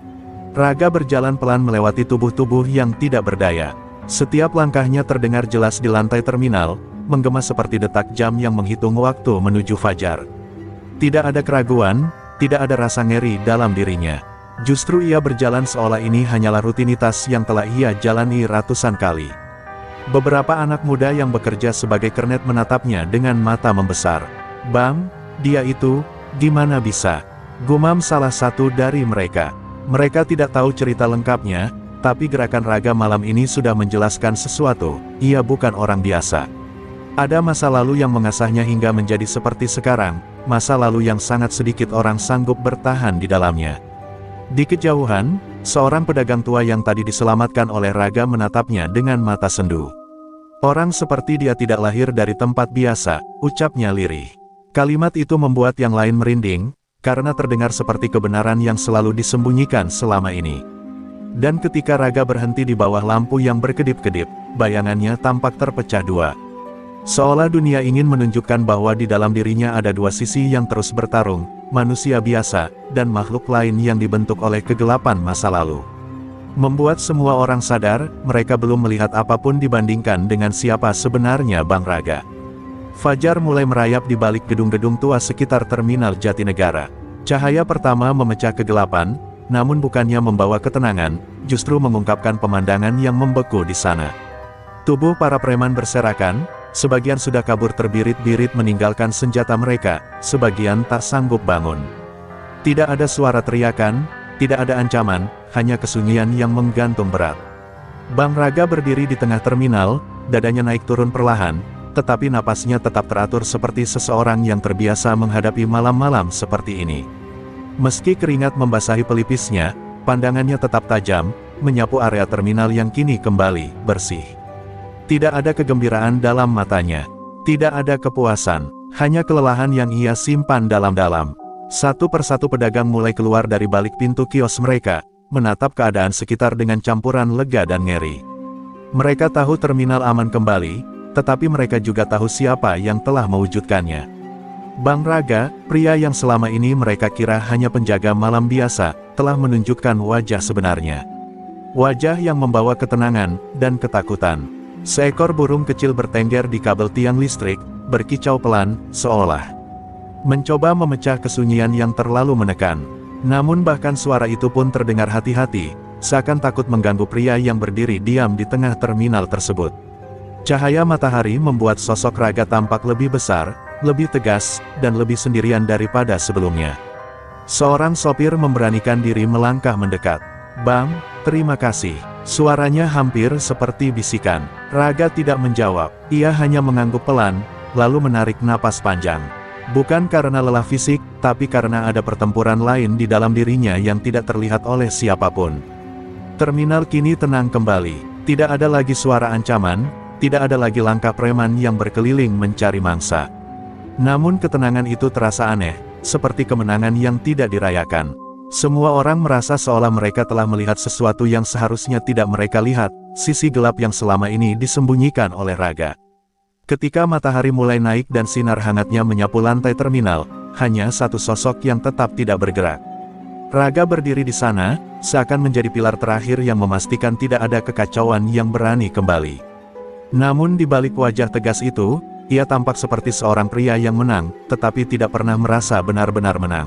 Raga berjalan pelan melewati tubuh-tubuh yang tidak berdaya. Setiap langkahnya terdengar jelas di lantai terminal, menggema seperti detak jam yang menghitung waktu menuju fajar. Tidak ada keraguan, tidak ada rasa ngeri dalam dirinya. Justru ia berjalan seolah ini hanyalah rutinitas yang telah ia jalani ratusan kali. Beberapa anak muda yang bekerja sebagai kernet menatapnya dengan mata membesar. "Bang, dia itu, gimana bisa?" gumam salah satu dari mereka. Mereka tidak tahu cerita lengkapnya, tapi gerakan Raga malam ini sudah menjelaskan sesuatu. Ia bukan orang biasa. Ada masa lalu yang mengasahnya hingga menjadi seperti sekarang, masa lalu yang sangat sedikit orang sanggup bertahan di dalamnya. Di kejauhan, seorang pedagang tua yang tadi diselamatkan oleh Raga menatapnya dengan mata sendu. "Orang seperti dia tidak lahir dari tempat biasa," ucapnya lirih. Kalimat itu membuat yang lain merinding, karena terdengar seperti kebenaran yang selalu disembunyikan selama ini. Dan ketika Raga berhenti di bawah lampu yang berkedip-kedip, bayangannya tampak terpecah dua. Seolah dunia ingin menunjukkan bahwa di dalam dirinya ada dua sisi yang terus bertarung, manusia biasa, dan makhluk lain yang dibentuk oleh kegelapan masa lalu. Membuat semua orang sadar, mereka belum melihat apapun dibandingkan dengan siapa sebenarnya Bang Raga. Fajar mulai merayap di balik gedung-gedung tua sekitar terminal Jatinegara. Cahaya pertama memecah kegelapan, namun bukannya membawa ketenangan, justru mengungkapkan pemandangan yang membeku di sana. Tubuh para preman berserakan, sebagian sudah kabur terbirit-birit meninggalkan senjata mereka, sebagian tak sanggup bangun. Tidak ada suara teriakan, tidak ada ancaman, hanya kesunyian yang menggantung berat. Bang Raga berdiri di tengah terminal, dadanya naik turun perlahan, tetapi napasnya tetap teratur seperti seseorang yang terbiasa menghadapi malam-malam seperti ini. Meski keringat membasahi pelipisnya, pandangannya tetap tajam, menyapu area terminal yang kini kembali bersih. Tidak ada kegembiraan dalam matanya. Tidak ada kepuasan, hanya kelelahan yang ia simpan dalam-dalam. Satu persatu pedagang mulai keluar dari balik pintu kios mereka, menatap keadaan sekitar dengan campuran lega dan ngeri. Mereka tahu terminal aman kembali, tetapi mereka juga tahu siapa yang telah mewujudkannya. Bang Raga, pria yang selama ini mereka kira hanya penjaga malam biasa, telah menunjukkan wajah sebenarnya. Wajah yang membawa ketenangan dan ketakutan. Seekor burung kecil bertengger di kabel tiang listrik, berkicau pelan, seolah mencoba memecah kesunyian yang terlalu menekan. Namun bahkan suara itu pun terdengar hati-hati, seakan takut mengganggu pria yang berdiri diam di tengah terminal tersebut. Cahaya matahari membuat sosok Raga tampak lebih besar, lebih tegas, dan lebih sendirian daripada sebelumnya. Seorang sopir memberanikan diri melangkah mendekat. "Bang, terima kasih." Suaranya hampir seperti bisikan. Raga tidak menjawab, ia hanya mengangguk pelan, lalu menarik napas panjang. Bukan karena lelah fisik, tapi karena ada pertempuran lain di dalam dirinya yang tidak terlihat oleh siapapun. Terminal kini tenang kembali. Tidak ada lagi suara ancaman, tidak ada lagi langkah preman yang berkeliling mencari mangsa. Namun ketenangan itu terasa aneh, seperti kemenangan yang tidak dirayakan. Semua orang merasa seolah mereka telah melihat sesuatu yang seharusnya tidak mereka lihat, sisi gelap yang selama ini disembunyikan oleh Raga. Ketika matahari mulai naik dan sinar hangatnya menyapu lantai terminal, hanya satu sosok yang tetap tidak bergerak. Raga berdiri di sana, seakan menjadi pilar terakhir yang memastikan tidak ada kekacauan yang berani kembali. Namun di balik wajah tegas itu, ia tampak seperti seorang pria yang menang, tetapi tidak pernah merasa benar-benar menang.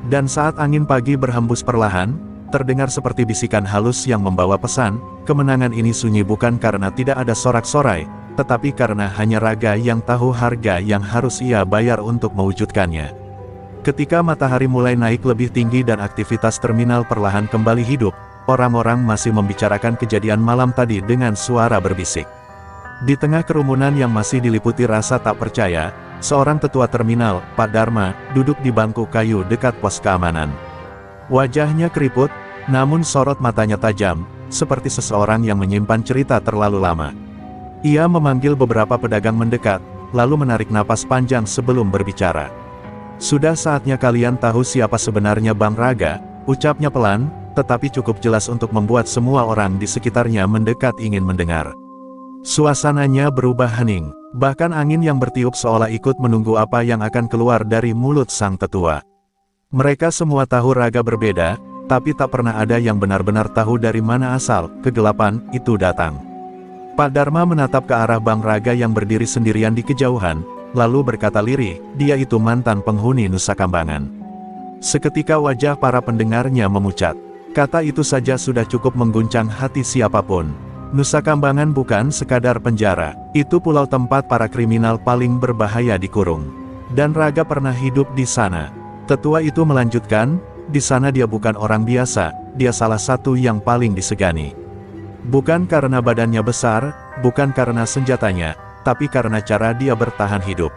Dan saat angin pagi berhembus perlahan, terdengar seperti bisikan halus yang membawa pesan, kemenangan ini sunyi bukan karena tidak ada sorak-sorai, tetapi karena hanya Raga yang tahu harga yang harus ia bayar untuk mewujudkannya. Ketika matahari mulai naik lebih tinggi dan aktivitas terminal perlahan kembali hidup, orang-orang masih membicarakan kejadian malam tadi dengan suara berbisik. Di tengah kerumunan yang masih diliputi rasa tak percaya, seorang tetua terminal, Pak Dharma, duduk di bangku kayu dekat pos keamanan. Wajahnya keriput, namun sorot matanya tajam, seperti seseorang yang menyimpan cerita terlalu lama. Ia memanggil beberapa pedagang mendekat, lalu menarik napas panjang sebelum berbicara. "Sudah saatnya kalian tahu siapa sebenarnya Bang Raga," ucapnya pelan, tetapi cukup jelas untuk membuat semua orang di sekitarnya mendekat ingin mendengar. Suasananya berubah hening, bahkan angin yang bertiup seolah ikut menunggu apa yang akan keluar dari mulut sang tetua. Mereka semua tahu Raga berbeda, tapi tak pernah ada yang benar-benar tahu dari mana asal kegelapan itu datang. Pak Dharma menatap ke arah Bang Raga yang berdiri sendirian di kejauhan, lalu berkata lirih, "Dia itu mantan penghuni Nusa Kambangan." Seketika wajah para pendengarnya memucat. Kata itu saja sudah cukup mengguncang hati siapapun. Nusa Kambangan bukan sekadar penjara, itu pulau tempat para kriminal paling berbahaya dikurung. Dan Raga pernah hidup di sana. Tetua itu melanjutkan, "Di sana dia bukan orang biasa, dia salah satu yang paling disegani. Bukan karena badannya besar, bukan karena senjatanya, tapi karena cara dia bertahan hidup.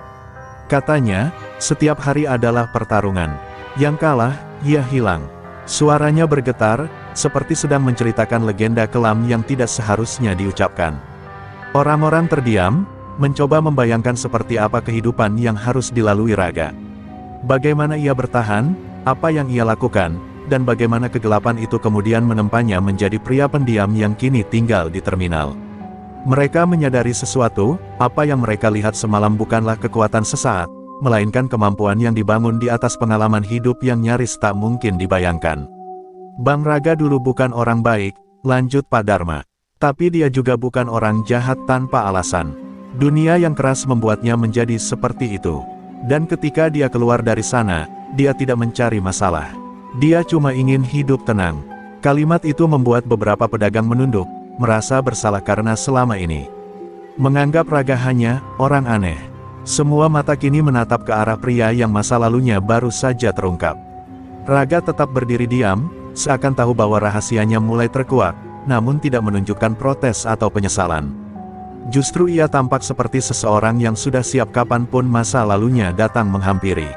Katanya, setiap hari adalah pertarungan. Yang kalah, ia hilang." Suaranya bergetar, seperti sedang menceritakan legenda kelam yang tidak seharusnya diucapkan. Orang-orang terdiam, mencoba membayangkan seperti apa kehidupan yang harus dilalui Raga. Bagaimana ia bertahan, apa yang ia lakukan, dan bagaimana kegelapan itu kemudian menempanya menjadi pria pendiam yang kini tinggal di terminal. Mereka menyadari sesuatu, apa yang mereka lihat semalam bukanlah kekuatan sesaat, melainkan kemampuan yang dibangun di atas pengalaman hidup yang nyaris tak mungkin dibayangkan. "Bang Raga dulu bukan orang baik," lanjut Pak Dharma. "Tapi dia juga bukan orang jahat tanpa alasan. Dunia yang keras membuatnya menjadi seperti itu. Dan ketika dia keluar dari sana, dia tidak mencari masalah. Dia cuma ingin hidup tenang." Kalimat itu membuat beberapa pedagang menunduk, merasa bersalah karena selama ini menganggap Raga hanya orang aneh. Semua mata kini menatap ke arah pria yang masa lalunya baru saja terungkap. Raga tetap berdiri diam, seakan tahu bahwa rahasianya mulai terkuak, namun tidak menunjukkan protes atau penyesalan. Justru ia tampak seperti seseorang yang sudah siap kapanpun masa lalunya datang menghampiri.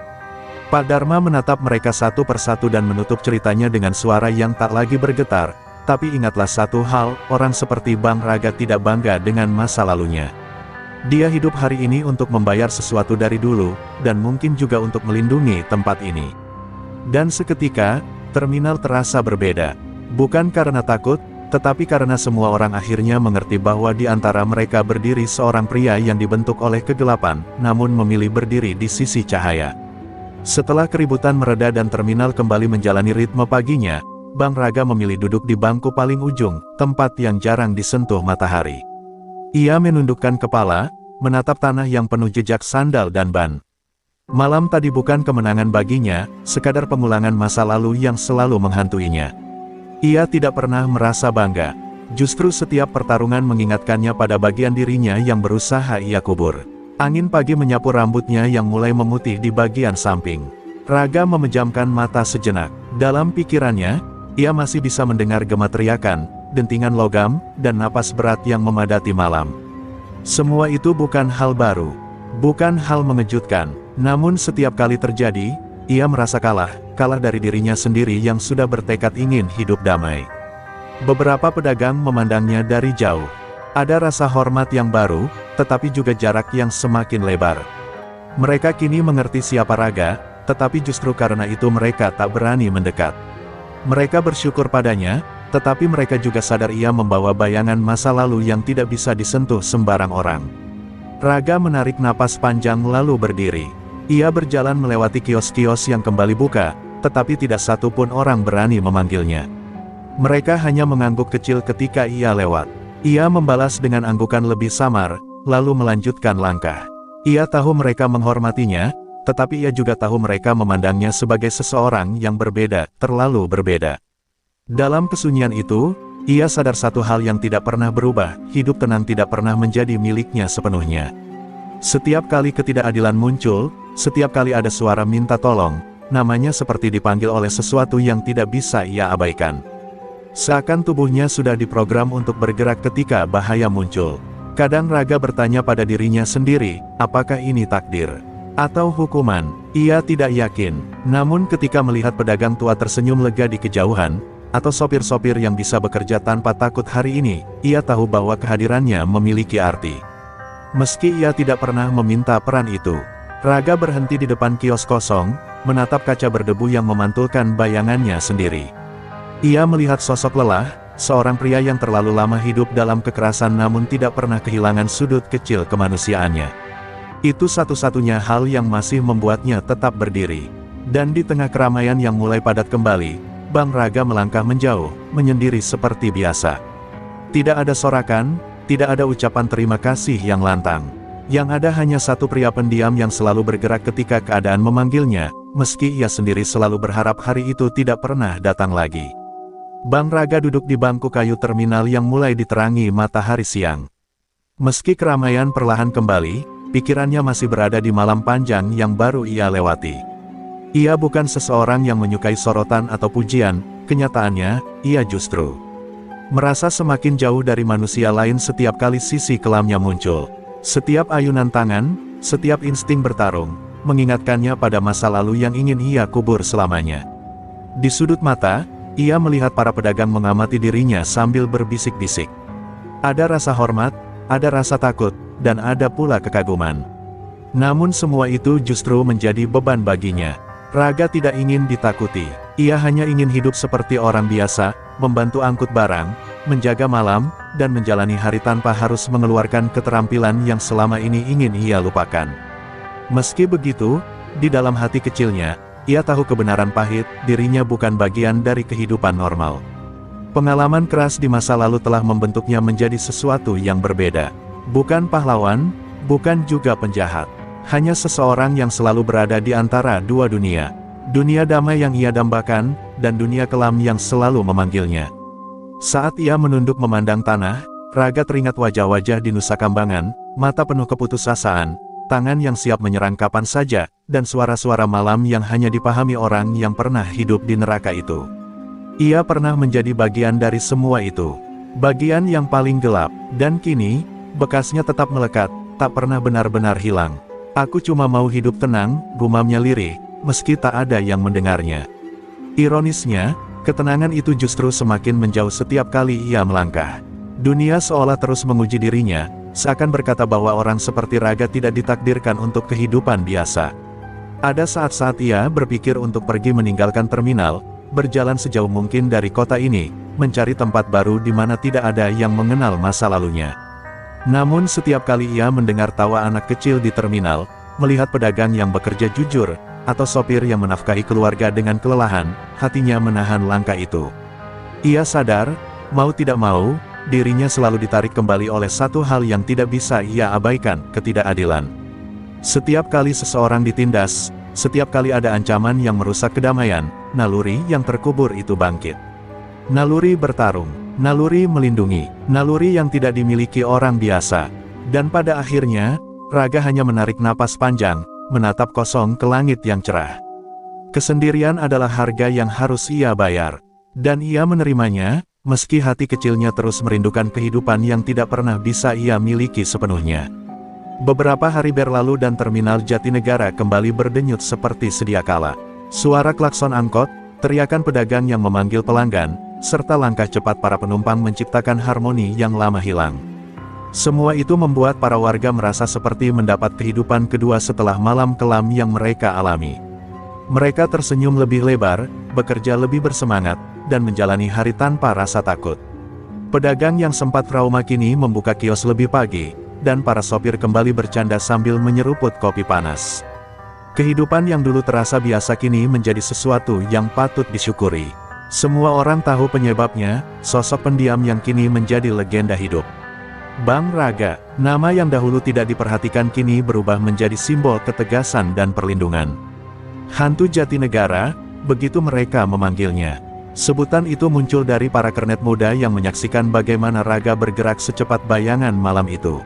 Pak Dharma menatap mereka satu persatu dan menutup ceritanya dengan suara yang tak lagi bergetar. "Tapi ingatlah satu hal, orang seperti Bang Raga tidak bangga dengan masa lalunya. Dia hidup hari ini untuk membayar sesuatu dari dulu, dan mungkin juga untuk melindungi tempat ini. Dan seketika, terminal terasa berbeda. Bukan karena takut, tetapi karena semua orang akhirnya mengerti bahwa di antara mereka berdiri seorang pria yang dibentuk oleh kegelapan, namun memilih berdiri di sisi cahaya. Setelah keributan mereda dan terminal kembali menjalani ritme paginya, Bang Raga memilih duduk di bangku paling ujung, tempat yang jarang disentuh matahari. Ia menundukkan kepala, menatap tanah yang penuh jejak sandal dan ban. Malam tadi bukan kemenangan baginya, sekadar pengulangan masa lalu yang selalu menghantuinya. Ia tidak pernah merasa bangga. Justru setiap pertarungan mengingatkannya pada bagian dirinya yang berusaha ia kubur. Angin pagi menyapu rambutnya yang mulai memutih di bagian samping. Raga memejamkan mata sejenak. Dalam pikirannya, ia masih bisa mendengar gema teriakan, dentingan logam, dan napas berat yang memadati malam. Semua itu bukan hal baru, bukan hal mengejutkan, namun setiap kali terjadi, ia merasa kalah dari dirinya sendiri yang sudah bertekad ingin hidup damai. Beberapa pedagang memandangnya dari jauh. Ada rasa hormat yang baru, tetapi juga jarak yang semakin lebar. Mereka kini mengerti siapa Raga, tetapi justru karena itu mereka tak berani mendekat. Mereka bersyukur padanya, tetapi mereka juga sadar ia membawa bayangan masa lalu yang tidak bisa disentuh sembarang orang. Raga menarik napas panjang lalu berdiri. Ia berjalan melewati kios-kios yang kembali buka, tetapi tidak satu pun orang berani memanggilnya. Mereka hanya mengangguk kecil ketika ia lewat. Ia membalas dengan anggukan lebih samar, lalu melanjutkan langkah. Ia tahu mereka menghormatinya, tetapi ia juga tahu mereka memandangnya sebagai seseorang yang berbeda, terlalu berbeda. Dalam kesunyian itu, ia sadar satu hal yang tidak pernah berubah, hidup tenang tidak pernah menjadi miliknya sepenuhnya. Setiap kali ketidakadilan muncul, setiap kali ada suara minta tolong, namanya seperti dipanggil oleh sesuatu yang tidak bisa ia abaikan. Seakan tubuhnya sudah diprogram untuk bergerak ketika bahaya muncul. Kadang Raga bertanya pada dirinya sendiri, apakah ini takdir? Atau hukuman? Ia tidak yakin. Namun ketika melihat pedagang tua tersenyum lega di kejauhan, atau sopir-sopir yang bisa bekerja tanpa takut hari ini, ia tahu bahwa kehadirannya memiliki arti. Meski ia tidak pernah meminta peran itu, Raga berhenti di depan kios kosong, menatap kaca berdebu yang memantulkan bayangannya sendiri. Ia melihat sosok lelah, seorang pria yang terlalu lama hidup dalam kekerasan namun tidak pernah kehilangan sudut kecil kemanusiaannya. Itu satu-satunya hal yang masih membuatnya tetap berdiri. Dan di tengah keramaian yang mulai padat kembali, Bang Raga melangkah menjauh, menyendiri seperti biasa. Tidak ada sorakan, tidak ada ucapan terima kasih yang lantang. Yang ada hanya satu pria pendiam yang selalu bergerak ketika keadaan memanggilnya, meski ia sendiri selalu berharap hari itu tidak pernah datang lagi. Bang Raga duduk di bangku kayu terminal yang mulai diterangi matahari siang. Meski keramaian perlahan kembali, pikirannya masih berada di malam panjang yang baru ia lewati. Ia bukan seseorang yang menyukai sorotan atau pujian, kenyataannya, ia justru merasa semakin jauh dari manusia lain setiap kali sisi kelamnya muncul. Setiap ayunan tangan, setiap insting bertarung, mengingatkannya pada masa lalu yang ingin ia kubur selamanya. Di sudut mata, ia melihat para pedagang mengamati dirinya sambil berbisik-bisik. Ada rasa hormat, ada rasa takut, dan ada pula kekaguman. Namun semua itu justru menjadi beban baginya. Raga tidak ingin ditakuti. Ia hanya ingin hidup seperti orang biasa, membantu angkut barang, menjaga malam, dan menjalani hari tanpa harus mengeluarkan keterampilan yang selama ini ingin ia lupakan. Meski begitu, di dalam hati kecilnya, ia tahu kebenaran pahit, dirinya bukan bagian dari kehidupan normal. Pengalaman keras di masa lalu telah membentuknya menjadi sesuatu yang berbeda. Bukan pahlawan, bukan juga penjahat. Hanya seseorang yang selalu berada di antara dua dunia. Dunia damai yang ia dambakan, dan dunia kelam yang selalu memanggilnya. Saat ia menunduk memandang tanah, Raga teringat wajah-wajah di Nusa Kambangan, mata penuh keputusasaan, tangan yang siap menyerang kapan saja, dan suara-suara malam yang hanya dipahami orang yang pernah hidup di neraka itu. Ia pernah menjadi bagian dari semua itu. Bagian yang paling gelap, dan kini, bekasnya tetap melekat, tak pernah benar-benar hilang. Aku cuma mau hidup tenang, gumamnya lirih, meski tak ada yang mendengarnya. Ironisnya, ketenangan itu justru semakin menjauh setiap kali ia melangkah. Dunia seolah terus menguji dirinya, seakan berkata bahwa orang seperti Raga tidak ditakdirkan untuk kehidupan biasa. Ada saat-saat ia berpikir untuk pergi meninggalkan terminal, berjalan sejauh mungkin dari kota ini, mencari tempat baru di mana tidak ada yang mengenal masa lalunya. Namun setiap kali ia mendengar tawa anak kecil di terminal, melihat pedagang yang bekerja jujur, atau sopir yang menafkahi keluarga dengan kelelahan, hatinya menahan langkah itu. Ia sadar, mau tidak mau, dirinya selalu ditarik kembali oleh satu hal yang tidak bisa ia abaikan, ketidakadilan. Setiap kali seseorang ditindas, setiap kali ada ancaman yang merusak kedamaian, naluri yang terkubur itu bangkit. Naluri bertarung, naluri melindungi, naluri yang tidak dimiliki orang biasa. Dan pada akhirnya, Raga hanya menarik napas panjang, menatap kosong ke langit yang cerah. Kesendirian adalah harga yang harus ia bayar. Dan ia menerimanya, meski hati kecilnya terus merindukan kehidupan yang tidak pernah bisa ia miliki sepenuhnya. Beberapa hari berlalu dan terminal Jatinegara kembali berdenyut seperti sedia kala. Suara klakson angkot, teriakan pedagang yang memanggil pelanggan, serta langkah cepat para penumpang menciptakan harmoni yang lama hilang. Semua itu membuat para warga merasa seperti mendapat kehidupan kedua setelah malam kelam yang mereka alami. Mereka tersenyum lebih lebar, bekerja lebih bersemangat, dan menjalani hari tanpa rasa takut. Pedagang yang sempat trauma kini membuka kios lebih pagi, dan para sopir kembali bercanda sambil menyeruput kopi panas. Kehidupan yang dulu terasa biasa kini menjadi sesuatu yang patut disyukuri. Semua orang tahu penyebabnya, sosok pendiam yang kini menjadi legenda hidup. Bang Raga, nama yang dahulu tidak diperhatikan kini berubah menjadi simbol ketegasan dan perlindungan. Hantu Jatinegara, begitu mereka memanggilnya. Sebutan itu muncul dari para kernet muda yang menyaksikan bagaimana Raga bergerak secepat bayangan malam itu.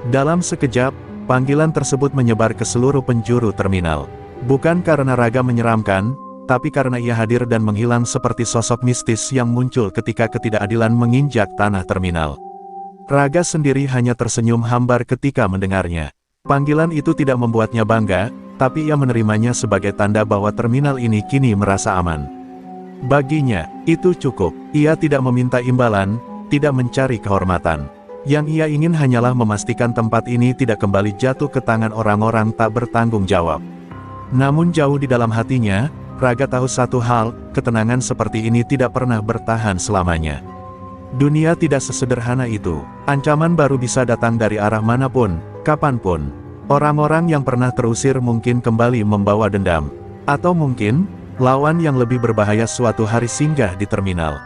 Dalam sekejap, panggilan tersebut menyebar ke seluruh penjuru terminal. Bukan karena Raga menyeramkan, tapi karena ia hadir dan menghilang seperti sosok mistis yang muncul ketika ketidakadilan menginjak tanah terminal. Raga sendiri hanya tersenyum hambar ketika mendengarnya. Panggilan itu tidak membuatnya bangga, tapi ia menerimanya sebagai tanda bahwa terminal ini kini merasa aman. Baginya, itu cukup. Ia tidak meminta imbalan, tidak mencari kehormatan. Yang ia ingin hanyalah memastikan tempat ini tidak kembali jatuh ke tangan orang-orang tak bertanggung jawab. Namun jauh di dalam hatinya, Raga tahu satu hal, ketenangan seperti ini tidak pernah bertahan selamanya. Dunia tidak sesederhana itu. Ancaman baru bisa datang dari arah manapun, kapanpun. Orang-orang yang pernah terusir mungkin kembali membawa dendam. Atau mungkin, lawan yang lebih berbahaya suatu hari singgah di terminal.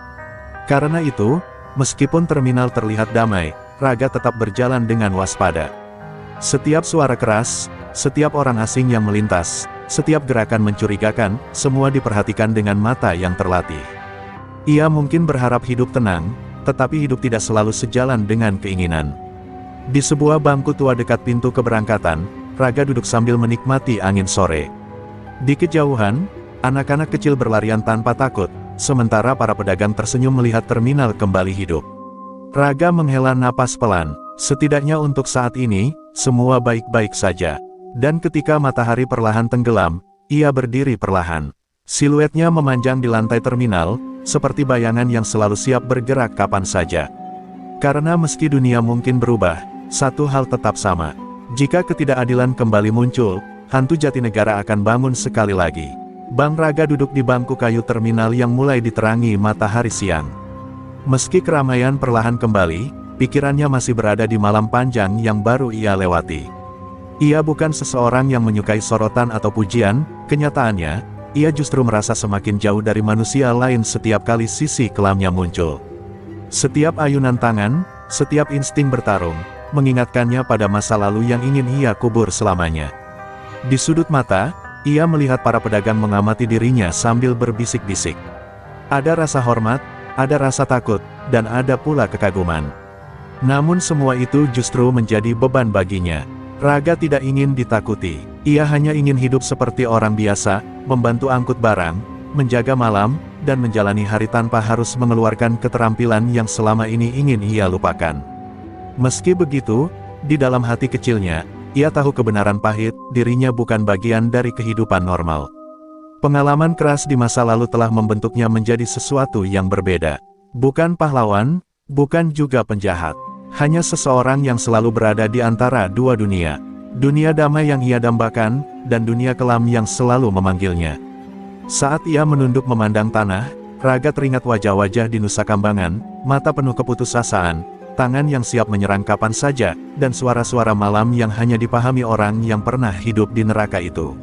Karena itu, meskipun terminal terlihat damai, Raga tetap berjalan dengan waspada. Setiap suara keras, setiap orang asing yang melintas, setiap gerakan mencurigakan, semua diperhatikan dengan mata yang terlatih. Ia mungkin berharap hidup tenang, tetapi hidup tidak selalu sejalan dengan keinginan. Di sebuah bangku tua dekat pintu keberangkatan, Raga duduk sambil menikmati angin sore. Di kejauhan, anak-anak kecil berlarian tanpa takut, sementara para pedagang tersenyum melihat terminal kembali hidup. Raga menghela napas pelan. Setidaknya untuk saat ini, semua baik-baik saja. Dan ketika matahari perlahan tenggelam, ia berdiri perlahan. Siluetnya memanjang di lantai terminal, seperti bayangan yang selalu siap bergerak kapan saja. Karena meski dunia mungkin berubah, satu hal tetap sama. Jika ketidakadilan kembali muncul, hantu Jatinegara akan bangun sekali lagi. Bang Raga duduk di bangku kayu terminal yang mulai diterangi matahari siang. Meski keramaian perlahan kembali, pikirannya masih berada di malam panjang yang baru ia lewati. Ia bukan seseorang yang menyukai sorotan atau pujian, kenyataannya, ia justru merasa semakin jauh dari manusia lain setiap kali sisi kelamnya muncul. Setiap ayunan tangan, setiap insting bertarung, mengingatkannya pada masa lalu yang ingin ia kubur selamanya. Di sudut mata, ia melihat para pedagang mengamati dirinya sambil berbisik-bisik. Ada rasa hormat, ada rasa takut, dan ada pula kekaguman. Namun semua itu justru menjadi beban baginya. Raga tidak ingin ditakuti. Ia hanya ingin hidup seperti orang biasa, membantu angkut barang, menjaga malam, dan menjalani hari tanpa harus mengeluarkan keterampilan yang selama ini ingin ia lupakan. Meski begitu, di dalam hati kecilnya, ia tahu kebenaran pahit, dirinya bukan bagian dari kehidupan normal. Pengalaman keras di masa lalu telah membentuknya menjadi sesuatu yang berbeda. Bukan pahlawan, bukan juga penjahat. Hanya seseorang yang selalu berada di antara dua dunia. Dunia damai yang ia dambakan, dan dunia kelam yang selalu memanggilnya. Saat ia menunduk memandang tanah, Raga teringat wajah-wajah di Nusa Kambangan, mata penuh keputusasaan, tangan yang siap menyerang kapan saja, dan suara-suara malam yang hanya dipahami orang yang pernah hidup di neraka itu.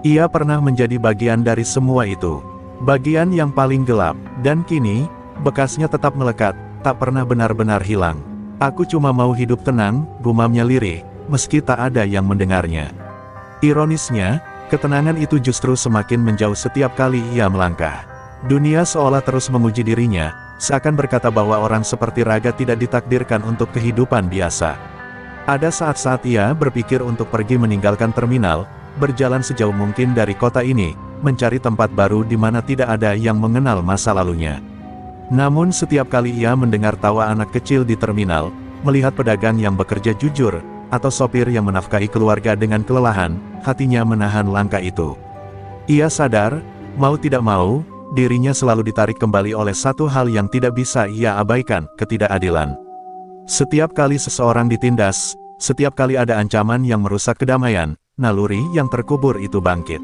Ia pernah menjadi bagian dari semua itu. Bagian yang paling gelap, dan kini, bekasnya tetap melekat, tak pernah benar-benar hilang. Aku cuma mau hidup tenang, gumamnya lirih, meski tak ada yang mendengarnya. Ironisnya, ketenangan itu justru semakin menjauh setiap kali ia melangkah. Dunia seolah terus memuji dirinya, seakan berkata bahwa orang seperti Raga tidak ditakdirkan untuk kehidupan biasa. Ada saat-saat ia berpikir untuk pergi meninggalkan terminal, berjalan sejauh mungkin dari kota ini, mencari tempat baru di mana tidak ada yang mengenal masa lalunya. Namun setiap kali ia mendengar tawa anak kecil di terminal, melihat pedagang yang bekerja jujur, atau sopir yang menafkahi keluarga dengan kelelahan, hatinya menahan langkah itu. Ia sadar, mau tidak mau, dirinya selalu ditarik kembali oleh satu hal yang tidak bisa ia abaikan, ketidakadilan. Setiap kali seseorang ditindas, setiap kali ada ancaman yang merusak kedamaian, naluri yang terkubur itu bangkit.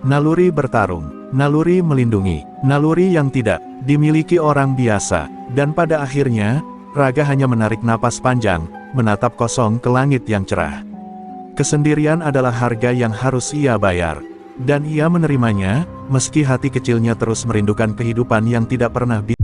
Naluri bertarung, naluri melindungi, naluri yang tidak dimiliki orang biasa, dan pada akhirnya, Raga hanya menarik napas panjang, menatap kosong ke langit yang cerah. Kesendirian adalah harga yang harus ia bayar, dan ia menerimanya, meski hati kecilnya terus merindukan kehidupan yang tidak pernah bisa